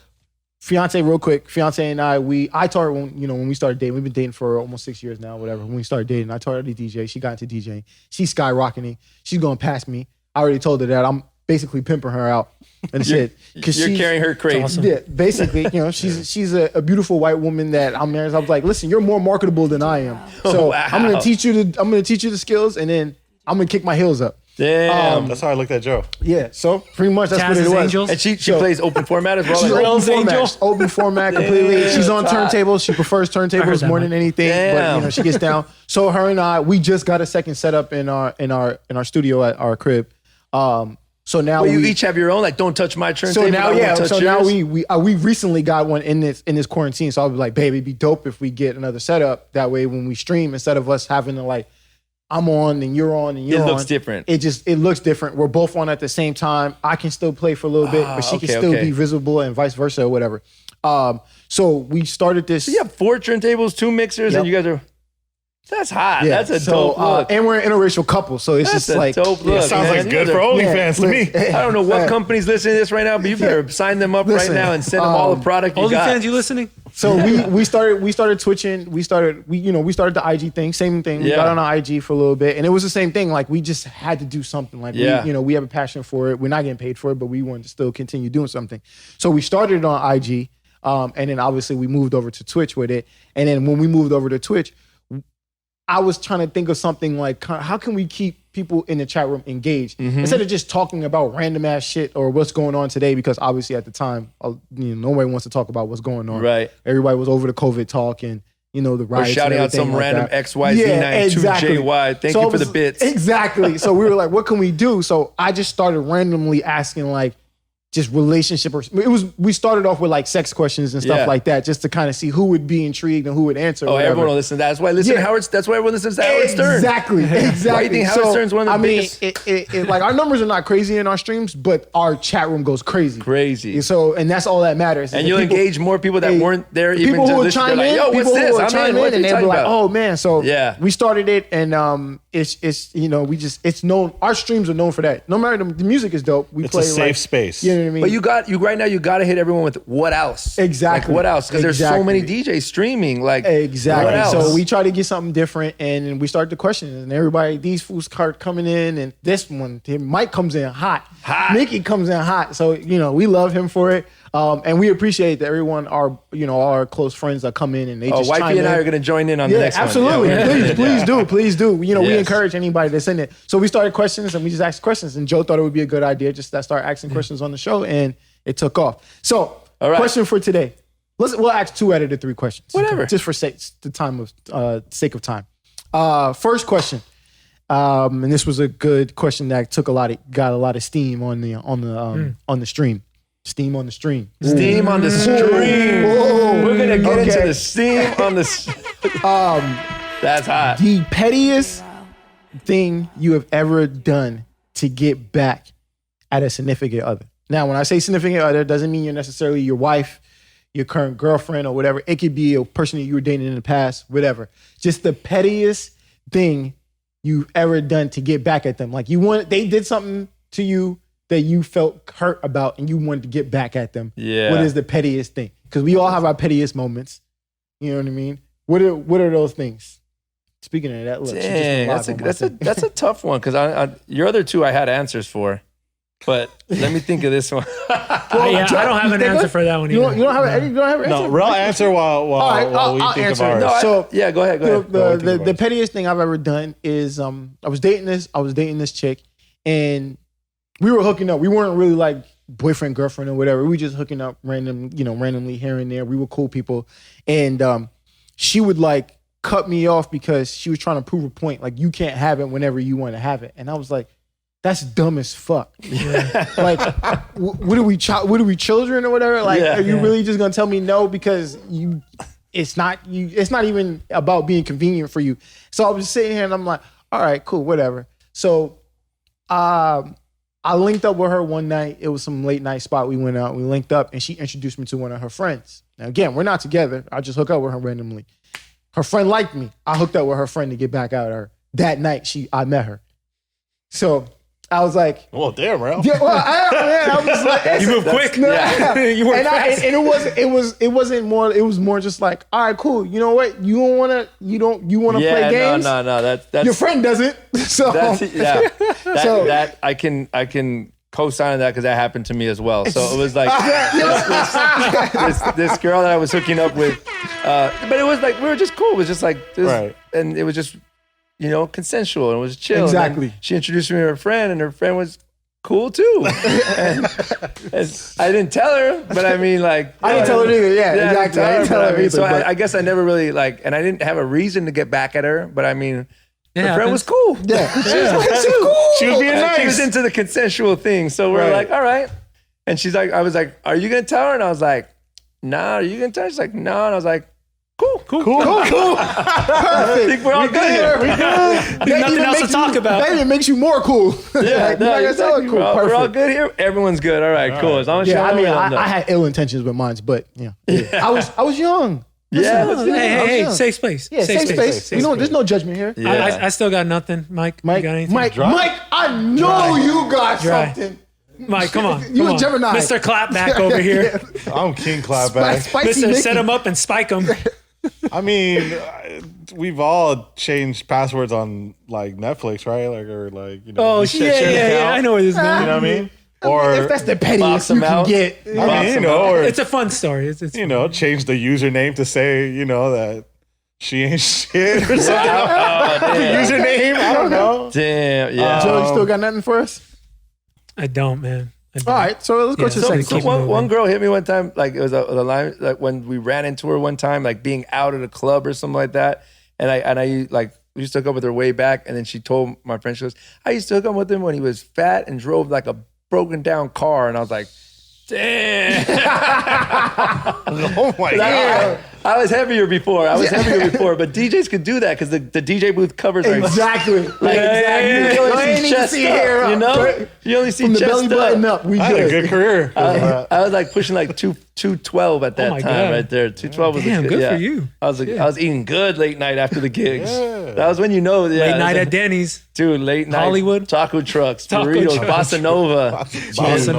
fiance, real quick. Fiance and I taught her when we started dating. We've been dating for almost 6 years now, whatever. When we started dating, I taught her to DJ. She got into DJing. She's skyrocketing. She's going past me. I already told her that I'm basically pimping her out and shit. You're carrying her crates. awesome. Yeah, basically, she's a beautiful white woman that I'm married. So I was like, listen, you're more marketable than I am. So Wow. I'm gonna teach you the skills, and then I'm gonna kick my heels up. Damn. That's how I looked at Joe. Yeah, so pretty much that's what Jazz's it was. Angels. And she So- plays open format as well. She's like- open Rell's format, Angel? open format completely. Yeah, She's on that's hot. turntables. She prefers heard turntables that, more man. than anything. Damn. But she gets down. So her and we just got a second setup in our studio at our crib. So now Well, you we each have your own. Like, don't touch my turntable. so now I won't yeah. touch So now yours. we recently got one in this quarantine. So I was like, babe, it'd be dope if we get another setup. That way, when we stream, instead of us having to like, I'm on and you're on and you're on. It looks different. It looks different. We're both on at the same time. I can still play for a little bit, but she can still be visible and vice versa or whatever. So we started this. So you have 4 turntables, 2 mixers, Yep. and you guys are. That's hot. Yeah, That's a so, dope look. and we're an interracial couple, so it's That's just a like dope look. Sounds man. like good You for guys OnlyFans to me. I don't know what company's listening to this right now, but you better sign them up Listen, right now and send them all the product you got. OnlyFans, you listening? So we started twitching. We started the IG thing. Same thing. We Yeah. got on IG for a little bit, and it was the same thing. Like we just had to do something. Like Yeah. we have a passion for it. We're not getting paid for it, but we wanted to still continue doing something. So we started on IG, and then obviously we moved over to Twitch with it. And then when we moved over to Twitch, I was trying to think of something like, how can we keep people in the chat room engaged instead of just talking about random ass shit or what's going on today? Because obviously at the time, nobody wants to talk about what's going on. Right. Everybody was over the COVID talk and the Or riots. shouting and out some everything like random that. XYZ92JY. Thank So you it for the was- bits. Exactly. So we were like, what can we do? So I just started randomly asking like, just relationship or we started off with like sex questions and stuff Yeah. like that, just to kind of see who would be intrigued and who would answer. Oh, whatever. everyone will listen to that. That's why listen to Yeah. Howard. That's why everyone listens to Howard Stern. Exactly. Exactly. Why do you think Howard Stern's one of the biggest- it, like our numbers are not crazy in our streams, but our chat room goes crazy. Crazy. So, and that's all that matters. And is you'll that people- engage more people that Hey, weren't there even people to who would listen. They're chime like, in, yo, what's people who this? would I'm chime in. What in, are and you they'd be talking like, about? "Oh man!" So Yeah. we started it, and it's known. Our streams are known for that. No matter the music is dope. We It's play a safe like, space. You know what I mean? But right now you got to hit everyone with what else? Exactly. Like, what else? Because there's so Exactly. many DJs streaming. Like Exactly. What else? So we try to get something different, and then we start the questions, and everybody, these fools start coming in, and this one, Mike comes in hot. Mickey comes in hot. So we love him for it, and we appreciate that everyone, all our close friends that come in and they just chime Wifey and I in. are going to join in on the next absolutely. one. Yeah, Please do. We Yes. encourage anybody that's in it. So we started questions, and we just asked questions, and Joe thought it would be a good idea just to start asking questions on the show, and it took off. So, All right. question for today. We'll ask 2 out of the 3 questions. Whatever. Just for sake of time. First question. And this was a good question that got a lot of steam on the stream. Steam on the stream. Steam on the stream. Whoa. We're going to get into Okay. the steam on the. That's hot. The pettiest thing you have ever done to get back at a significant other? Now, when I say significant other, it doesn't mean you're necessarily your wife, your current girlfriend, or whatever. It could be a person that you were dating in the past, whatever. Just the pettiest thing you've ever done to get back at them. Like they did something to you that you felt hurt about and you wanted to get back at them. Yeah. What is the pettiest thing? Because we all have our pettiest moments. You know what I mean? What are those things? Speaking of that, look, dang, that's a tough one because your other two I had answers for, but let me think of this one. I don't have an answer for that one either. You don't have an answer? No, Rell answer while we think of ours. No, yeah, go ahead. The pettiest thing I've ever done is I was dating this chick, and we were hooking up. We weren't really like boyfriend, girlfriend, or whatever. We were just hooking up randomly here and there. We were cool people, and she would like cut me off because she was trying to prove a point. Like, you can't have it whenever you want to have it. And I was like, that's dumb as fuck. Yeah. Like, what are we children or whatever? Like, are you really just gonna tell me no because it's not even about being convenient for you. So I was sitting here and I'm like, all right, cool, whatever. So I linked up with her one night. It was some late night spot. We went out, we linked up, and she introduced me to one of her friends. Now again, we're not together. I just hook up with her randomly. Her friend liked me. I hooked up with her friend to get back at her. That night, I met her. So I was like, "Well, damn, Rell." Yeah, well, I was like, "You move quick." You work fast. And it wasn't more. It was more just like, all right, cool. You know what? You wanna play games? No. That's your friend doesn't. So that I can co-sign that because that happened to me as well. So it was like this girl that I was hooking up with, but it was like we were just cool. It was just like this, right. And it was just consensual and it was chill. Exactly. She introduced me to her friend, and her friend was cool too. and I didn't tell her, but I mean, like I didn't tell her either. Yeah, exactly. I didn't tell her either. So I guess I never really and I didn't have a reason to get back at her. But I mean. Her friend was cool. Yeah. She was cool. She was being nice. She was into the consensual thing. So we're like, all right. And she's like, I was like, are you going to tell her? And I was like, nah, are you going to tell her? She's like, no. And I was like, cool. Perfect. I think we're all good here. There's nothing else to talk about. That even makes you more cool. Yeah, exactly. Cool. We're all good here. Everyone's good. All right, cool. As long as I had ill intentions with mine, but I was young. Hey, safe space. Yeah, safe space. There's no judgment here. Yeah. I still got nothing. Mike, you got anything? Mike, I know you got something. Mike, come on. You a Gemini. Mr. Clapback over here. I'm King Clapback. Mr. Set him up and spike him. I mean, we've all changed passwords on like Netflix, right? Oh, yeah. I know where this is going. You know what I mean? Or if that's the pettiest you can get. I mean, or it's a fun story. It's change the username to say, that she ain't shit or something. Username, I don't know. Damn, yeah. Joe, you still got nothing for us? I don't, man. All right, so let's go to the second question. One girl hit me one time, like it was the line, like when we ran into her one time, like being out at a club or something like that, and I like we used to hook up with her way back, and then she told my friend, she goes, I used to hook up with him when he was fat and drove like a broken down car, and I was like, damn. Oh my God. I was heavier before, but DJs could do that because the DJ booth covers exactly. You only see chest up, you only see from the chest belly button up. I had a good career. I was like pushing like 212 at that time right there. 212 was good for you. I was eating good late night after the gigs. Yeah. That was when late night at Denny's. Dude, late night Hollywood taco trucks, burritos, bossa nova. Bossa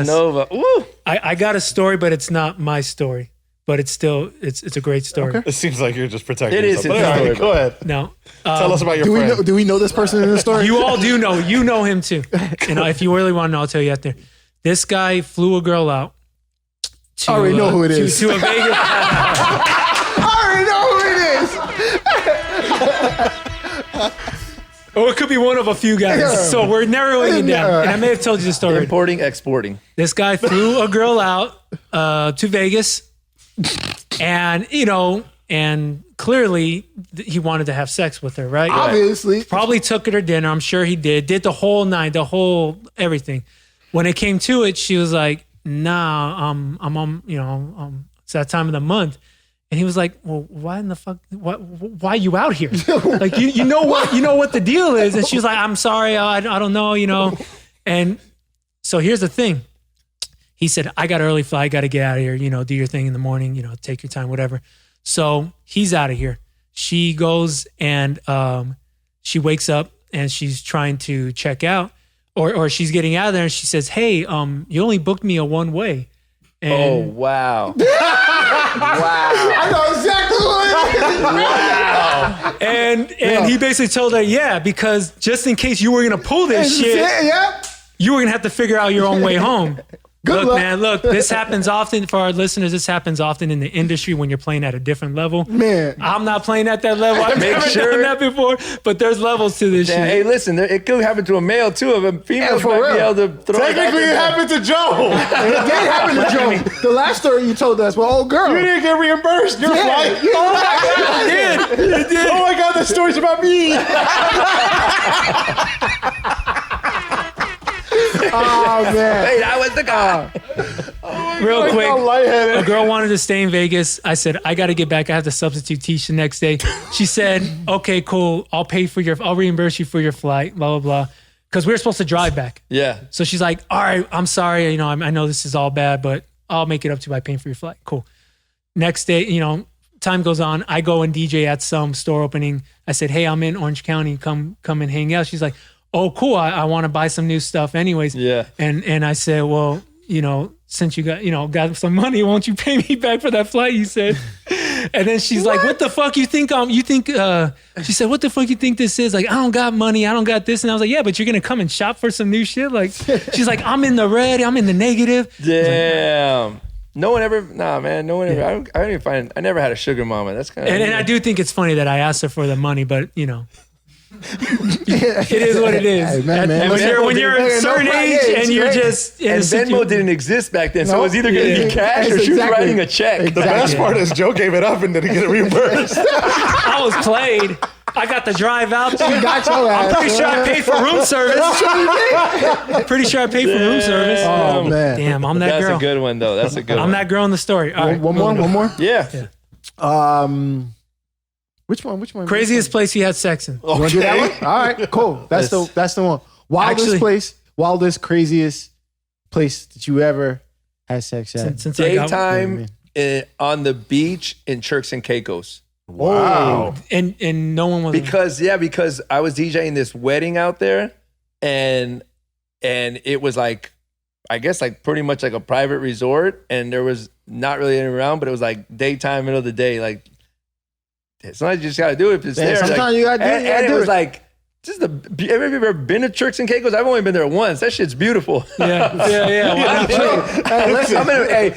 Nova. Woo. I got a story, but it's not my story. But it's still it's a great story. Okay. It seems like you're just protecting yourself. It is. Go ahead. No. Tell us about your friend. Do we know this person in the story? You all do know. You know him too. If you really want to know, I'll tell you out there. This guy flew a girl out. I already know who it is. To a Vegas. I already know who it is. Or it could be one of a few guys. So we're narrowing it down. And I may have told you the story. Importing, exporting. This guy flew a girl out to Vegas. And, and clearly he wanted to have sex with her, right? Obviously. Probably took her to dinner. I'm sure he did. Did the whole night, the whole everything. When it came to it, she was like, nah, I'm on, it's that time of the month. And he was like, well, why in the fuck, why are you out here? Like, you know what the deal is. And she was like, I'm sorry, I don't know, And so here's the thing. He said, I got an early flight, got to get out of here, do your thing in the morning, take your time, whatever. So he's out of here. She goes and she wakes up and she's trying to check out or she's getting out of there and she says, hey, you only booked me a one-way. And wow. Wow. I know exactly what it is. Wow. And he basically told her, yeah, because just in case you were going to pull this shit, you were going to have to figure out your own way home. Good luck. Man, this happens often for our listeners. This happens often in the industry when you're playing at a different level. Man. I'm not playing at that level. I've never done that before, but there's levels to this shit. Hey, listen, it could happen to a male too. If a female might be able to throw Technically, it happened to Joe. It did happen to Joe. The last story you told us, well, old girl. You didn't get reimbursed. Your flight. Oh my God, it did. Oh my God, the story's about me. Oh, man. Wait, I was the guy. Real quick, lightheaded. a girl wanted to stay in Vegas. I said, I got to get back. I have to substitute teach the next day. She said, okay, cool. I'll reimburse you for your flight, blah, blah, blah. Because we were supposed to drive back. Yeah. So she's like, all right, I'm sorry. I know this is all bad, but I'll make it up to you by paying for your flight. Cool. Next day, time goes on. I go and DJ at some store opening. I said, hey, I'm in Orange County. Come and hang out. She's like, oh, cool. I want to buy some new stuff anyways. Yeah. And I said, well, since you got some money, won't you pay me back for that flight? You said. And then she's like, what the fuck you think? She said, what the fuck you think this is? Like, I don't got money. I don't got this. And I was like, yeah, but you're going to come and shop for some new shit? Like, she's like, I'm in the red. I'm in the negative. Damn. No one ever, man, no one ever, I never had a sugar mama. That's kind of. And I do think it's funny that I asked her for the money, but it is what it is. Hey, man, when you're a certain age and you're just and Venmo didn't exist back then, so it was either going to be cash or she was writing a check. The best part is Joe gave it up and didn't get it reimbursed. I was played. I got to drive out there. I'm pretty sure I paid for room service. Oh, man. Damn, I'm that girl. That's a good one, though. That's a good one. I'm that girl in the story. All right, One more? Yeah. Which one? Craziest place you had sex in. You want to do that one? All right, cool. That's the one. Wildest, craziest place that you ever had sex at. Since Daytime on the beach in Turks and Caicos. Wow. And no one was because I was DJing this wedding out there, and it was like, I guess like pretty much like a private resort, and there was not really anyone around, but it was like daytime, middle of the day. Like sometimes you just gotta do it if it's there. Sometimes like, you gotta do it. And it was like. Have you ever been to Turks and Caicos? I've only been there once. That shit's beautiful. Yeah. I'm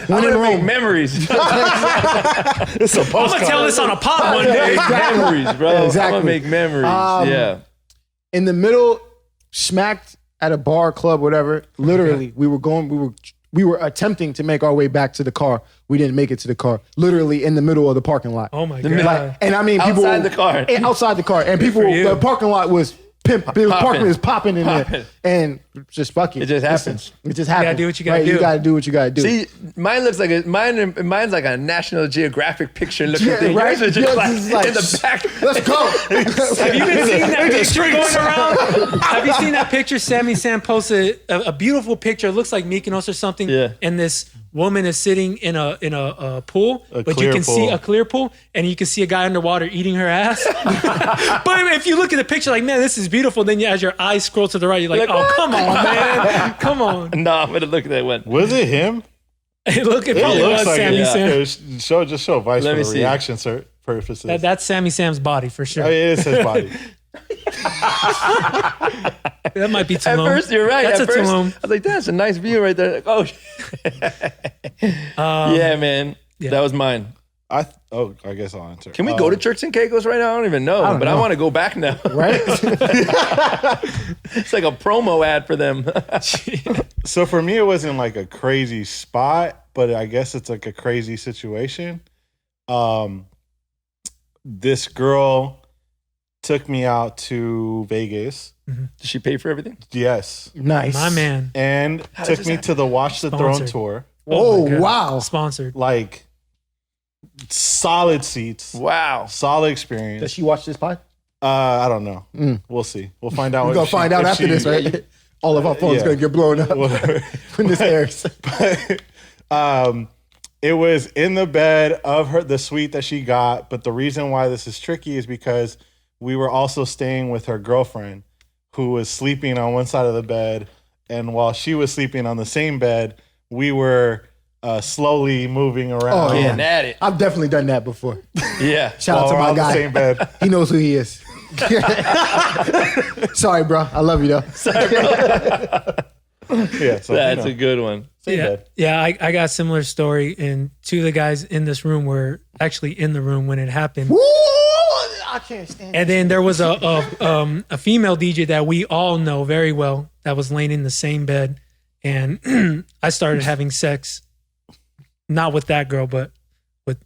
gonna make memories. It's a postcard. I'm gonna tell this on a pod one day. Memories, bro. Exactly. I'm gonna make memories. In the middle, smacked at a bar, club, whatever. Literally, we were attempting to make our way back to the car. We didn't make it to the car. Literally in the middle of the parking lot. Oh my God. And I mean, people outside the car. Outside the car, and people. The parking lot was parking was popping in there, and just fuck it. It just happens. It just happens. You gotta do what you gotta do. You gotta do what you gotta do. See, mine looks like mine's like a National Geographic picture looking thing. Right? Yours are just like in the back. Let's go. Have you been seeing that picture going around? Have you seen that picture? Sammy Sam posted a beautiful picture. It looks like MikiDz or something. Yeah. And this woman is sitting in a pool, but you can see a clear pool, and you can see a guy underwater eating her ass. But if you look at the picture, like, man, this is beautiful. Then as your eyes scroll to the right, you're like, oh, come on, man, come on. No, I'm gonna look at that one. Was it him? It probably was like Sammy Sam. Show Vice Let for me the see. reaction purposes. That's Sammy Sam's body for sure. Oh, it is his body. That might be At Tulum. first, you're right. That's At a first, Tulum. I was like, that's a nice view right there. Like, oh, yeah, man. yeah. That was mine. I guess I'll answer. Can we go to Turks and Caicos right now? I don't even know, I want to go back now. Right? It's like a promo ad for them. So for me, it wasn't like a crazy spot, but I guess it's like a crazy situation. This girl took me out to Vegas. Did she pay for everything? Yes. Nice. My man. And took me to the Watch the Throne Sponsored. tour. Oh, my God. wow. Sponsored. Like, solid seats. Wow. Solid experience. Does she watch this pod? I don't know. We'll see. We'll find out. We're going to find out after this, right? All of our phones going to get blown up when this airs. But, it was in the bed of the suite that she got. But the reason why this is tricky is because we were also staying with her girlfriend who was sleeping on one side of the bed. And while she was sleeping on the same bed, we were slowly moving around. Oh, yeah. Getting at it. I've definitely done that before. Yeah. Shout out to my guy. The same bed. He knows who he is. Sorry, bro. I love you, though. Yeah, so, That's a good one. Yeah, I got a similar story, and two of the guys in this room were actually in the room when it happened. Woo! I can't stand it. And then there was a female DJ that we all know very well that was laying in the same bed, and I started having sex, not with that girl, but with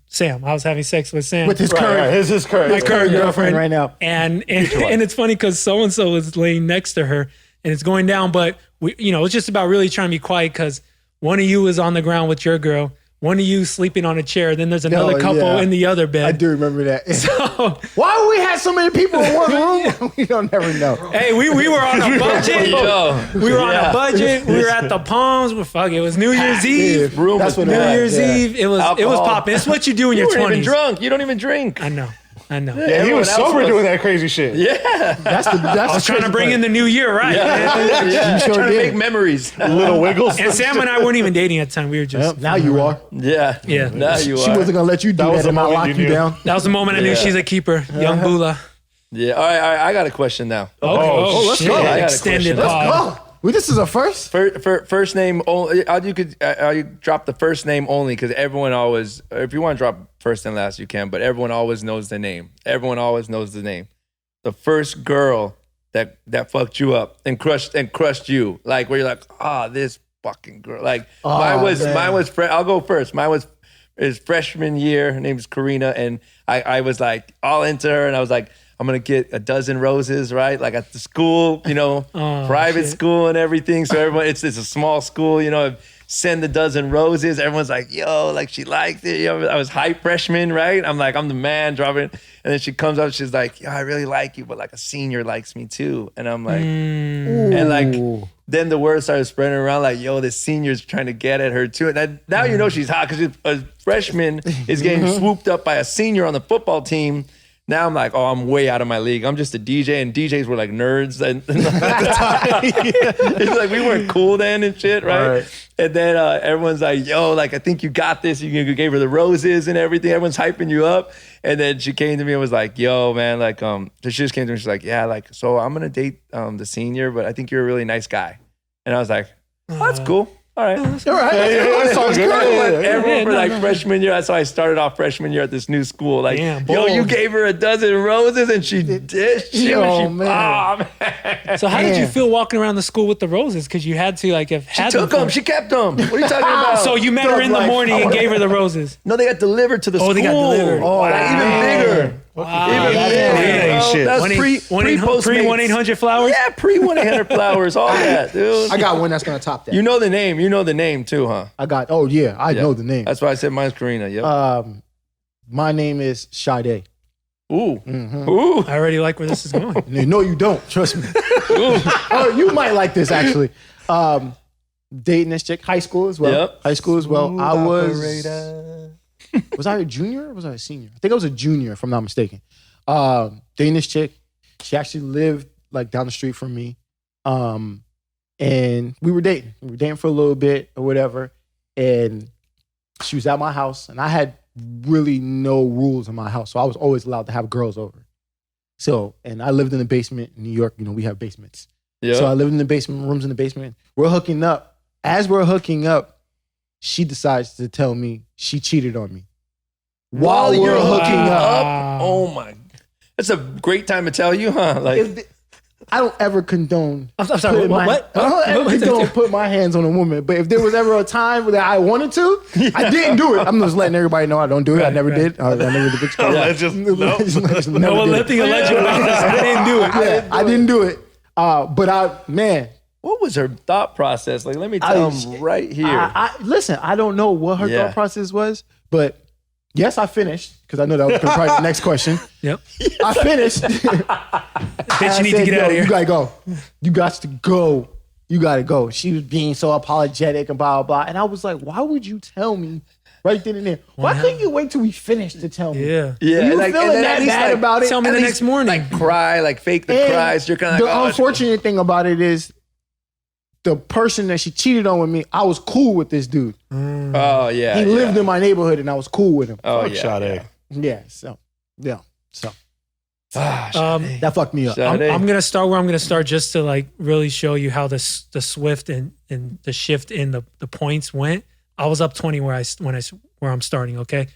Sam. I was having sex with Sam. With his current, his current, my current girlfriend right now. And it's funny because so and so was laying next to her, and it's going down. But it's just about really trying to be quiet because one of you is on the ground with your girl, one of you sleeping on a chair. Then there's another couple in the other bed. I do remember that. So why would we have so many people in one room? We don't never know. hey, we were on a budget. We were on a budget. We were at the Palms. It was New Year's Eve. Room That's was what New packed. Year's Eve. It was popping. It's what you do in your You weren't even 20s. drunk. You don't even drink. I know. Yeah, he Everyone was else sober was- doing that crazy shit. Yeah. That's I was trying to bring in the new year, right? Yeah. sure Trying to did. make memories. Little wiggles. And Sam and I weren't even dating at the time. We were just. Now you are. Yeah. Yeah. Now you She are. wasn't gonna let you do That was that and the not moment lock you you knew. down. That was the moment I knew Yeah. she's a keeper. Young Bula. Yeah. All right. I got a question now. Oh, let's shit. go. I got a Extended question. pod. Oh, well, this is a first. First name only. You drop the first name only because everyone always. If you want to drop first and last, you can. But everyone always knows the name. Everyone always knows the name. The first girl that fucked you up and crushed you, like where you're like, this fucking girl. Like mine was. I'll go first. Mine was his freshman year. Her name's Karina, and I was like all into her, and I was like, I'm gonna get a dozen roses, right? Like at the school, private school and everything. So everyone, it's a small school, send a dozen roses. Everyone's like, yo, like she liked it. I was hype freshman, right? I'm like, I'm the man dropping. And then she comes up, she's like, yo, I really like you, but like a senior likes me too. And I'm like, and like, then the word started spreading around like, yo, this senior's trying to get at her too. And now you know she's hot because a freshman is getting swooped up by a senior on the football team. Now I'm like, I'm way out of my league. I'm just a DJ, and DJs were like nerds. And at the time, it's like we weren't cool then and shit, right? And then everyone's like, yo, like I think you got this. You gave her the roses and everything. Everyone's hyping you up. And then she came to me and was like, yo, man, like she just came to me. She's like, yeah, like so I'm gonna date the senior, but I think you're a really nice guy. And I was like, that's cool. All right. All right. That sounds good. Everyone for like freshman year. That's how I started off freshman year at this new school. Like, Damn, yo, you bold. gave her a dozen roses and she did. Man. Man. So how did you feel walking around the school with the roses? Because you had to have She had took them. them. She kept them. What are you talking about? So you met her in the Like, morning and gave her the roses. No, they got delivered to the school. They got delivered. Oh, like, even bigger. Wow. Even bigger. Ain't shit. That's 1-800 flowers. Yeah, pre-1-800 flowers. All that, dude. I got one that's gonna top that. You know the name. You know the name too, huh? I got. Oh yeah, I know the name. That's why I said mine's Karina. Yep. My name is Sade. Ooh. Mm-hmm. Ooh. I already like where this is going. No, you don't. Trust me. Oh, you might like this actually. Dating this chick, high school as well. Yep. High school as well. I was. Was I a junior or was I a senior? I think I was a junior, if I'm not mistaken. Dating this chick. She actually lived like down the street from me. And we were dating. We were dating for a little bit or whatever. And she was at my house, and I had really no rules in my house. So I was always allowed to have girls over. So, and I lived in the basement in New York. We have basements. Yeah. So I lived in the basement, rooms in the basement. We're hooking up. As we're hooking up, she decides to tell me she cheated on me. While we're hooking up. Oh my. That's a great time to tell you, huh? Like, I don't ever condone. I'm sorry. putting my- What? I don't ever condone put my hands on a woman. But if there was ever a time that I wanted to, I didn't do it. I'm just letting everybody know I don't do it. I never did. I never did. No one lifting a legend. I didn't do it. Yeah, I didn't do it. But what was her thought process? Like, let me tell him right here. Listen, I don't know what her Yeah. thought process was, but Yes, I finished because I know that was probably the next question. Yep. I finished. Bitch, you need to get out of here. You gotta go. You got to go. You gotta go. She was being so apologetic and blah, blah, blah. And I was like, why would you tell me right then and there? Why couldn't you wait till we finished to tell me? Yeah. Yeah. You Like, feeling and then that at least, bad like, about it? Tell me At the least- next morning. Like cry, like fake the And cries. You're kind of like, the unfortunate thing about it is the person that she cheated on with me, I was cool with this dude. oh yeah. He lived in my neighborhood and I was cool with him. Oh Fuck yeah. Sade. Yeah, so Ah, that fucked me up. Sade. I'm gonna start where I'm gonna start, just to like really show you how the swift and the shift in the points went. I was up 20 where I'm starting. Okay,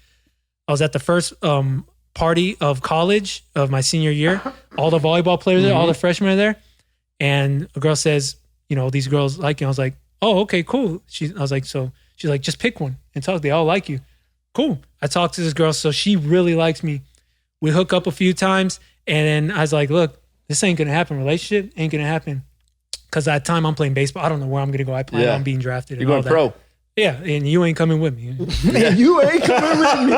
I was at the first party of college of my senior year. All the volleyball players there, all the freshmen are there, and a girl says, you know, these girls like you. I was like, oh, okay, cool. I was like, so she's like, just pick one and talk. They all like you. Cool. I talked to this girl, so she really likes me. We hook up a few times, and then I was like, look, this ain't gonna happen. Relationship ain't gonna happen. Cause at the time I'm playing baseball. I don't know where I'm gonna go. I plan on being drafted. You're going all that. pro. Yeah, and you ain't coming with me. You ain't coming with me.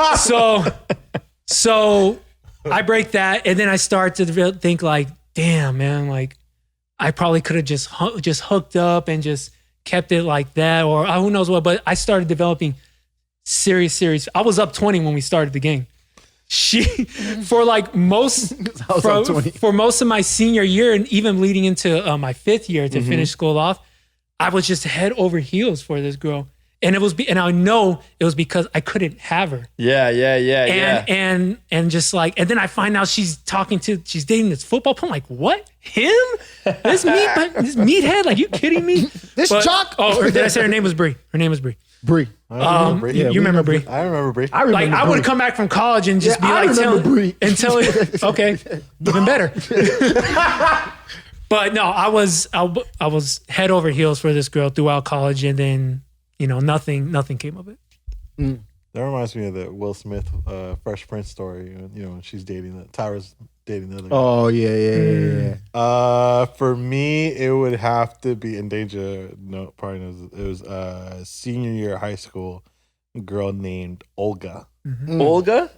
So I break that, and then I start to think like, damn, man, like I probably could have just hooked up and just kept it like that, or who knows what. But I started developing serious. I was up 20 when we started the game. For like most for most of my senior year and even leading into my fifth year to finish school off, I was just head over heels for this girl, and and I know it was because I couldn't have her. Yeah. And just like, and then I find out she's dating this football player. I'm like, what? Him? This meathead? Like, you kidding me? This jock? Oh, or did I say her name was Bree? Her name was Bree. Bree. You remember Bree? I remember Bree. I remember Like, I would have come back from college and just be I like, remember Bree. okay, even better. But no, I was head over heels for this girl throughout college, and then, you know, nothing came of it. That reminds me of the Will Smith Fresh Prince story. You know, when she's Tyra's dating the other guy. Oh yeah. For me, it would have to be, and Danger probably knows, it was senior year of high school, a girl named Olga. Olga.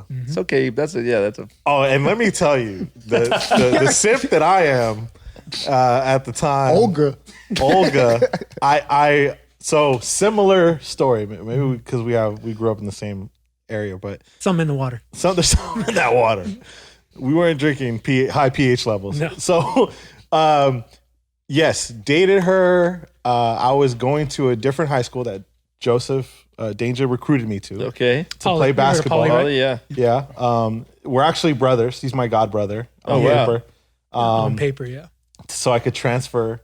It's okay. That's a. Oh, and let me tell you, the simp that I am at the time, Olga. So similar story, maybe because we grew up in the same area, but Something in the water. there's something in that water. We weren't drinking high pH levels. No. So, yes, dated her. I was going to a different high school that Joseph Danger recruited me to Okay. play basketball. Poly, right? Oh yeah. Yeah. We're actually brothers. He's my god brother. Oh, wow. paper. On paper, yeah. So I could transfer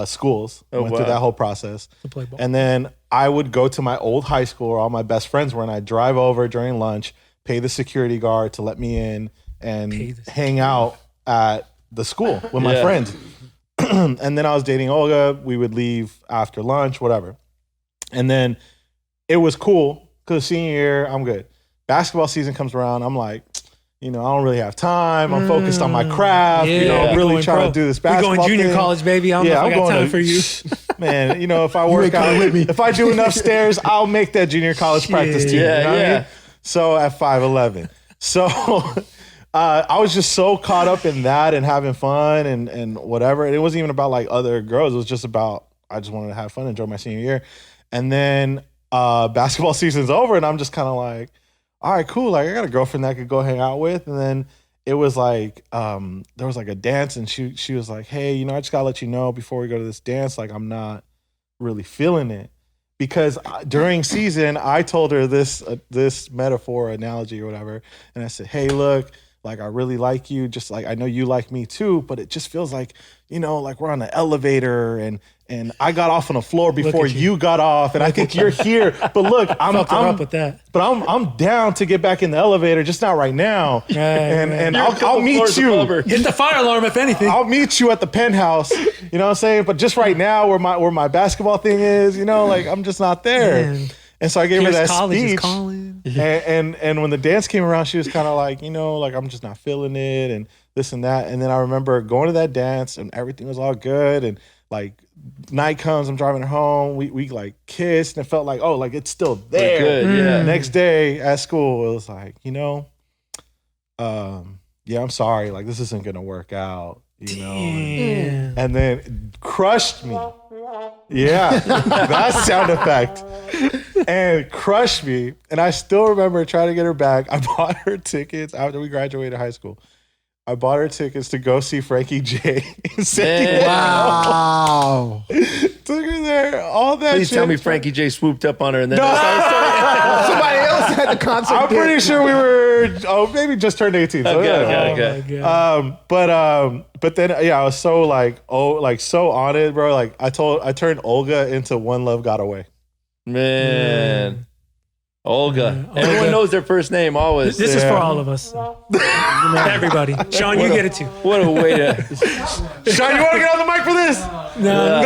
schools. Oh, Went through wow. that whole process. To play ball. And then I would go to my old high school where all my best friends were, and I'd drive over during lunch, pay the security guard to let me in, and hang out at the school with my friends. And then I was dating Olga. We would leave after lunch, whatever. And then it was cool because senior year, I'm good. Basketball season comes around. I'm like, you know, I don't really have time. I'm focused on my craft. You know, I'm really trying to do this basketball We're going junior thing. college, baby. I don't know if I got time for you. Man, you know, if I work out with me, if I do enough stairs, I'll make that junior college practice team. Yeah, you know what I yeah. mean? So at 5'11". So I was just so caught up in that and having fun and whatever. And it wasn't even about like other girls. It was just about, I just wanted to have fun, enjoy my senior year. And then basketball season's over and I'm just kind of like, all right, cool. Like I got a girlfriend that I could go hang out with. And then it was like, there was like a dance and she was like, hey, you know, I just gotta let you know before we go to this dance, like I'm not really feeling it. Because during season, I told her this metaphor, analogy or whatever. And I said, hey, look, like I really like you. Just like I know you like me too, but it just feels like, you know, like we're on an elevator and I got off on the floor before you got off, and I think you're here. But look, I'm up with that. But I'm down to get back in the elevator, just not right now. And I'll meet you. Hit the fire alarm if anything. I'll meet you at the penthouse. You know what I'm saying? But just right now, where my basketball thing is, you know, like I'm just not there. Man. And so I gave her that speech. Calling. And when the dance came around, she was kind of like, you know, like I'm just not feeling it and this and that. And then I remember going to that dance and everything was all good. And like night comes, I'm driving her home. We like kissed, and it felt like, oh, like it's still there. Good, yeah. Next day at school, it was like, yeah, I'm sorry. Like this isn't gonna work out. And then it crushed me. Yeah, that sound effect. And crushed me. And I still remember trying to get her back. I bought her tickets after we graduated high school. I bought her tickets to go see Frankie J. Wow. Took her there, all that Please shit. tell me Frankie J swooped up on her and then Somebody else had the concert. I'm pretty sure we were, maybe just turned 18. So Okay. But then, I was so so on it, bro. Like I turned Olga into One Love Got Away. Man. Olga. Everyone knows their first name always. This is for all of us. Everybody. Sean, you get it too. What a way to... Sean, you want to get on the mic for this? No.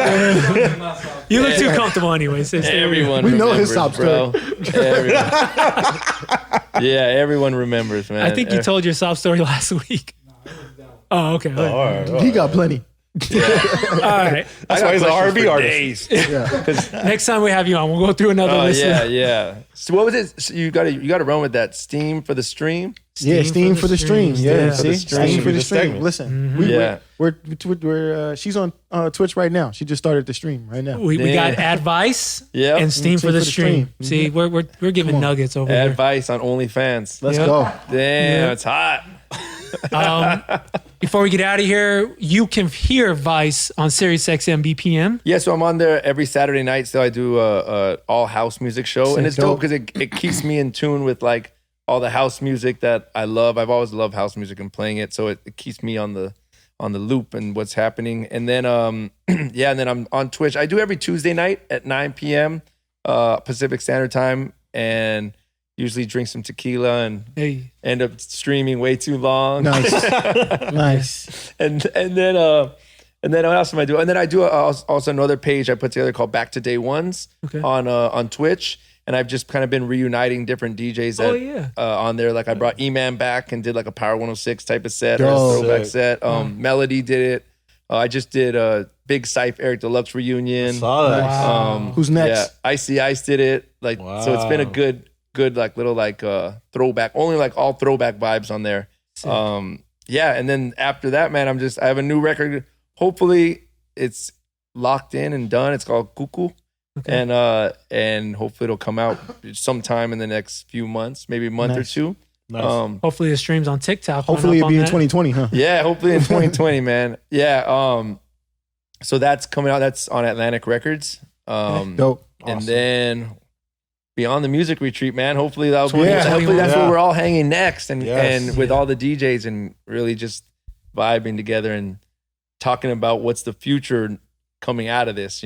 You look too comfortable anyways. Everyone We know remembers, his sob bro. Everyone remembers, man. I think you told your sob story last week. Oh, okay. All right. He got plenty. All right. That's why he's an R&B artist. Next time we have you on, we'll go through another list. Yeah. So what was it? So you got to run with that Steam for the stream. Steam for the stream. Yeah, see, stream. Steam for the The stream. segment. Listen, we're she's on Twitch right now. She just started the stream right now. We got advice and Steam for the stream. See, we're giving nuggets over here. Advice on OnlyFans. Let's go. Damn, it's hot. Before we get out of here, you can hear Vice on Sirius XM BPM. Yeah, so I'm on there every Saturday night. So I do a all house music show, and it's dope because it keeps me in tune with like all the house music that I love. I've always loved house music and playing it, so it keeps me on the loop and what's happening. And then and then I'm on Twitch. I do every Tuesday night at 9 p.m. Pacific Standard Time, and usually drink some tequila and end up streaming way too long. Nice. And then what else am I doing? And then I do also another page I put together called Back to Day Ones on Twitch. And I've just kind of been reuniting different DJs on there. Like I brought E-Man back and did like a Power 106 type of set or a throwback set. Melody did it. I just did a Big Syph Eric Deluxe reunion. I saw that. Wow. Who's next? Yeah, Icy Ice did it. Like so, it's been a good like little like throwback. Only like all throwback vibes on there. And then after that, man, I have a new record. Hopefully, it's locked in and done. It's called Cuckoo. Okay. And hopefully it'll come out sometime in the next few months, maybe a month or two. Nice. Hopefully the stream's on TikTok. Hopefully it'll be in 2020, huh? Yeah, hopefully in 2020, man. Yeah. So that's coming out. That's on Atlantic Records. Dope. And Awesome. then Beyond the Music Retreat, man. Hopefully that'll be. Yeah. Hopefully that's Yeah. where we're all hanging next, and Yes. and with all the DJs and really just vibing together and talking about what's the future coming out of this.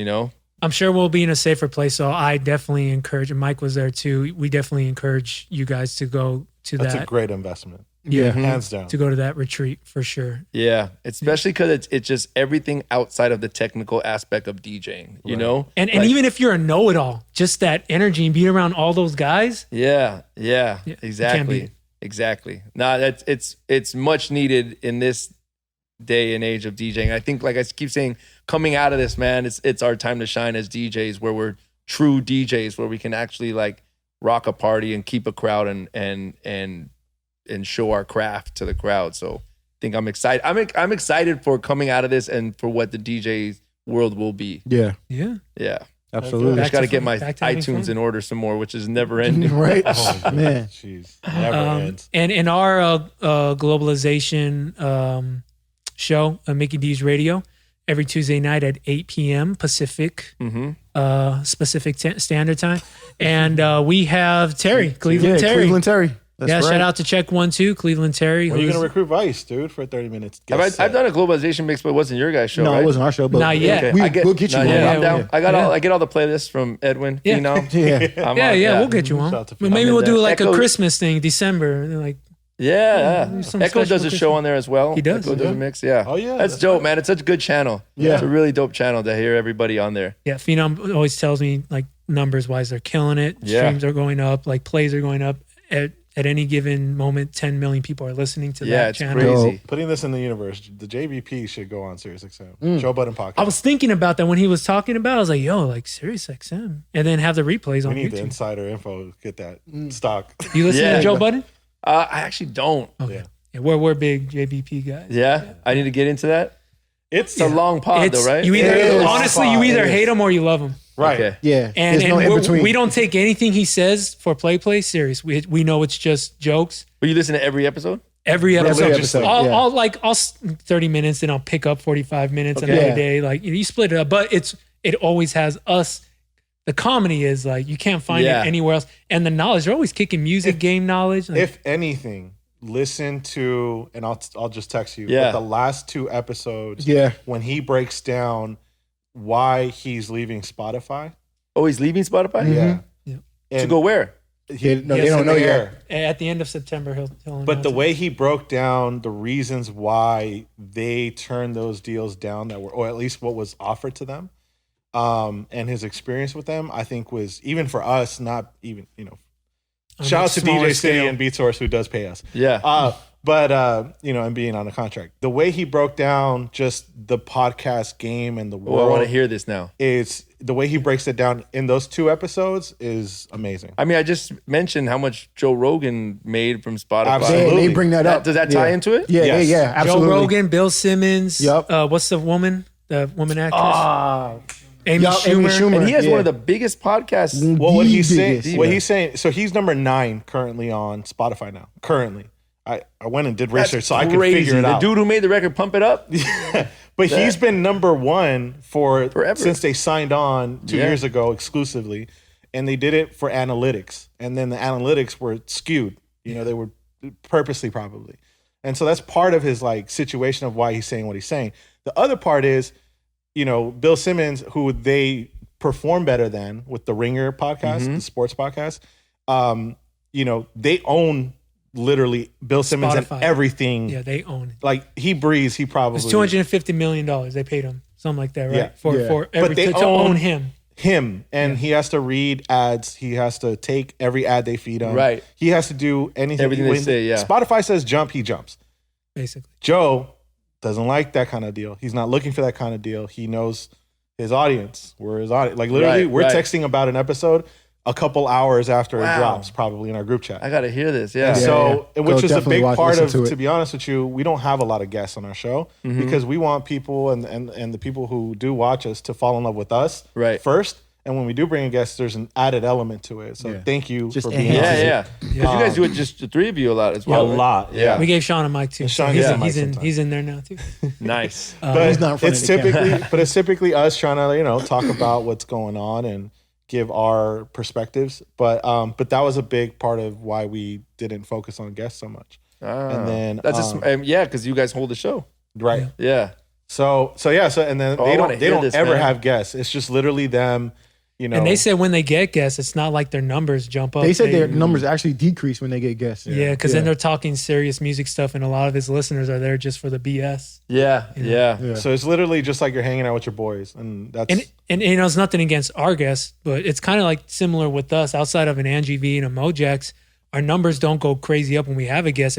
I'm sure we'll be in a safer place. So I definitely encourage, and Mike was there too. We definitely encourage you guys to go to That's that. a great investment. Yeah. Hands down. To go to that retreat for sure. Yeah, especially because it's just everything outside of the technical aspect of DJing, you know? And even if you're a know-it-all, just that energy and being around all those guys. Yeah, can't exactly. beat it. Exactly. Nah, it's much needed in this day and age of DJing. I think, like I keep saying, coming out of this, man, it's our time to shine as DJs, where we're true DJs, where we can actually like rock a party and keep a crowd and show our craft to the crowd. So I think I'm excited. I'm excited for coming out of this and for what the DJ world will be. Yeah. Yeah. Yeah. Absolutely. I just got to get my back to having iTunes fun. in order some more, which is never ending. Right? Oh, Man. Jeez. Never ends. And in our globalization show, MikiDz Radio, every Tuesday night at 8 p.m. Pacific, Standard Time. And we have Terry, Cleveland Terry. Cleveland Terry. That's right. Shout out to Check 1 2, Cleveland Terry. When are you going to recruit Vice, dude, for 30 minutes? I've done a globalization mix, but it wasn't your guys' show, No, right? it wasn't our show, but Not yet. Okay. we'll get you not one. yet. I'm Yeah, down. I get all the playlists from Edwin. Yeah. Phenom. Yeah. We'll get you Shout on. out to But maybe Phenom. we'll do like Echo- a Christmas thing, December. Like, Yeah. some Echo special does a show on there as well. He does. Echo does a mix. Yeah. Oh, yeah. That's dope, man. It's such a good channel. Yeah. It's a really dope channel to hear everybody on there. yeah, Phenom always tells me like numbers wise, they're killing it. Yeah. Streams are going up, like plays are going up. at any given moment, 10 million people are listening to Yeah, that it's channel. crazy. Putting this in the universe, the JVP should go on SiriusXM. Joe Budden podcast. I was thinking about that when he was talking about it. I was like, yo, like SiriusXM. And then have the replays we on need the YouTube. insider info. Get that stock. You listen Yeah. to Joe Budden? I actually don't. Okay. Yeah, we're big JVP guys. Yeah, I need to get into that. It's It's a long pod, though, right? You either, It is. honestly, you either It is. hate him or you love him. right. Okay. Yeah. And, There's no in between. we don't take anything he says for play serious. We know it's just jokes. But you listen to every episode? Every episode, episode, I'll, yeah. I'll 30 minutes, then I'll pick up 45 minutes Okay. another Yeah. day. Like you split it up, but it always has us. The comedy is like you can't find Yeah. it anywhere else, and the knowledge they're always kicking music, game knowledge. Like, If anything, listen to, and I'll just text you. Yeah. But the last 2 episodes, Yeah. when he breaks down why he's leaving Spotify. Oh, he's leaving Spotify? Yeah. Yeah. And To go where? They he's don't in know the yet. air. at the end of September, he'll But the announce way he broke down the reasons why they turned those deals down that were, or at least what was offered to them, and his experience with them, I think was, even for us, not even, on shout a out to smaller DJ City scale. and BeatSource who does pay us. Yeah. But and being on a contract, the way he broke down just the podcast game and the Oh, world, I want to hear this now. is the way he breaks it down in those 2 episodes is amazing. I mean, I just mentioned how much Joe Rogan made from Spotify. Absolutely. They bring that up. Does that tie Yeah. into it? Yeah, Yes. yeah, absolutely. Joe Rogan, Bill Simmons. Yup. What's the woman actress? Amy Yup, Schumer. Amy Schumer. And he has Yeah. one of the biggest podcasts. Well, what The he's saying, biggest, what yeah. he's saying, so he's number 9 currently on Spotify now. Currently, I went and did research so I could figure it the out. dude who made the record Pump It Up? But he's been number 1 for Forever. since they signed on 2 Yeah. years ago exclusively, and they did it for analytics, and then the analytics were skewed. They were purposely probably, and so that's part of his like situation of why he's saying what he's saying. The other part is, Bill Simmons, who they perform better than with the Ringer podcast, the sports podcast. They own literally Bill Simmons Spotify. and everything. Yeah, they own it. Like he breathes, he probably It's $250 million they paid him, something like that, right? Yeah. For every they to own him. him, and he has to read ads. He has to take every ad they feed him. Right. He has to do anything. Everything they When say, yeah. Spotify says jump, he jumps. Basically. Joe doesn't like that kind of deal. He's not looking for that kind of deal. He knows his audience. We're his audience. Like literally, Right, we're right. texting about an episode a couple hours after Wow. it drops, probably in our group chat. I got to hear this. Yeah. And so, yeah. which Go is a definitely big watch- part of, listen to it. to be honest with you, we don't have a lot of guests on our show Mm-hmm. because we want people and the people who do watch us to fall in love with us Right. first. And when we do bring a guest, there's an added element to it. So Yeah. thank you Just for being enhance on. Yeah, it. yeah. Because you guys do it just the 3 of you a lot as A well. right? lot. Yeah. We gave Sean a mic too. Sean he's, gets a in, mic he's in sometimes. he's in there now too. Nice. But He's not in front it's of the camera. typically us trying to talk about what's going on and give our perspectives. But that was a big part of why we didn't focus on guests so much. And then That's just, yeah, because you guys hold the show. Right. Yeah. So and then Oh, I wanna they hear don't this, ever man. have guests. It's just literally them. And they said when they get guests, it's not like their numbers jump up. They said their numbers actually decrease when they get guests. Yeah, because then they're talking serious music stuff, and a lot of his listeners are there just for the BS. Yeah. Yeah. Yeah. So it's literally just like you're hanging out with your boys, and that's And it's nothing against our guests, but it's kind of like similar with us. Outside of an Angie V and a Mojax, our numbers don't go crazy up when we have a guest.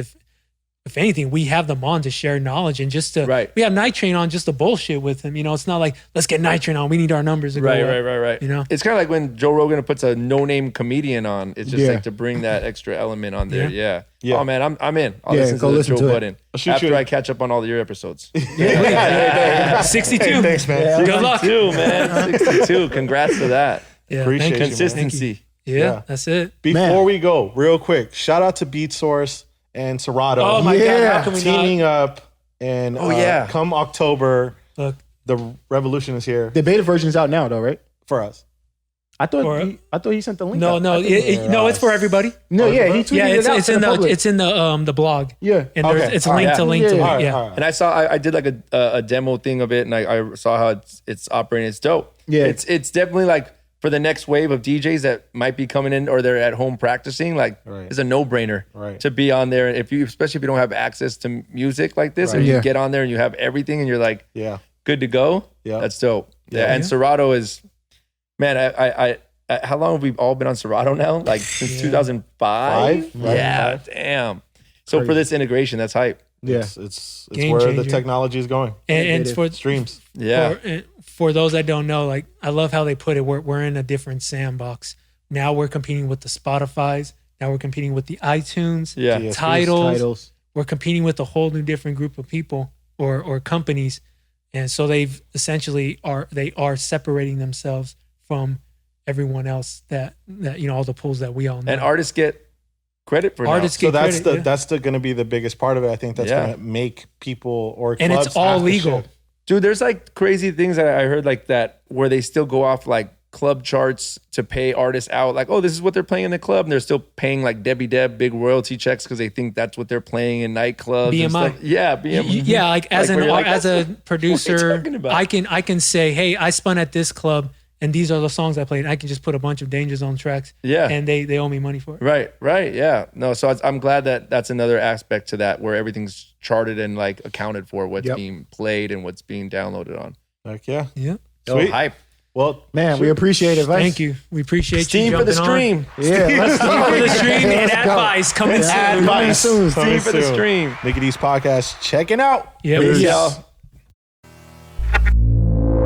If anything, we have them on to share knowledge and just to. Right. We have Night Train on just to bullshit with him. It's not like let's get Night Train on. We need our numbers to go up. Right. You know? It's kind of like when Joe Rogan puts a no-name comedian on. It's just Yeah. like to bring that extra element on there. Yeah. Yeah. Yeah. Oh man, I'm in. I'll Yeah, listen go to the listen Joe to it. Budden I'll shoot after you- I catch up on all your episodes. 62. Hey, thanks, man. Good luck. 62, man. 62. Congrats to that. Yeah, Appreciate thank you, you. man. Consistency. Yeah, Yeah. that's it. Before Man. we go, real quick, shout out to BeatSource and Serato. Oh my God, Yeah. how can we teaming up, and Oh, yeah. come October, Look, the revolution is here The beta version is out now, though, right? for us. I thought Or- he sent the link. no, out. no, it's for everybody. No, yeah, he tweeted Yeah, it out it's to in the the public. it's in the blog. Yeah. And Okay. it's All linked right. to link to Yeah. link. All right, Yeah. all right. And I saw I did like a demo thing of it, and I saw how it's operating. It's dope. Yeah. It's definitely like for the next wave of DJs that might be coming in or they're at home practicing. Like Right. it's a no brainer Right. to be on there. Especially if you don't have access to music like this, Right. and you Yeah. get on there and you have everything, and you're like Yeah. good to go. Yeah. That's dope. Yeah, Yeah. and Serato is, man, how long have we all been on Serato now? Like since 2005? Right? Yeah, damn. So for this integration, that's hype. Yeah. It's Game where changer. the technology is going. And for Streams. Yeah. for those that don't know, like I love how they put it. We're in a different sandbox. Now we're competing with the Spotify's. Now we're competing with the iTunes. Yeah. DSPs. Titles. We're competing with a whole new different group of people or companies. And so they've essentially are separating themselves from everyone else that all the pools that we all know. And artists get credit for Artists now. get So credit, that's going to be the biggest part of it. I think that's going to make people or clubs and it's all have to legal. ship. Dude, there's like crazy things that I heard like that where they still go off like club charts to pay artists out. Like, oh, this is what they're playing in the club. And they're still paying like Debbie Deb big royalty checks because they think that's what they're playing in nightclubs. BMI. And stuff. Yeah, BMI. Yeah, like as Like, where you're like, as a what producer, are you talking about? I can say, hey, I spun at this club and these are the songs I played. And I can just put a bunch of Dainjazone tracks. Yeah. And they owe me money for it. Right. Yeah. No, so I'm glad that that's another aspect to that where everything's charted and like accounted for what's being played and what's being downloaded on. Like, yeah. Yeah. Sweet. Hype. Well, Man, we appreciate it. Thank you. We appreciate Steam you for the jumping on. stream. Yeah, let's Steam for the stream and Let's go. advice coming soon. Advice. soon. Steam for the stream. MikiDz Podcast checking out. Yeah, Peace, we- y'all.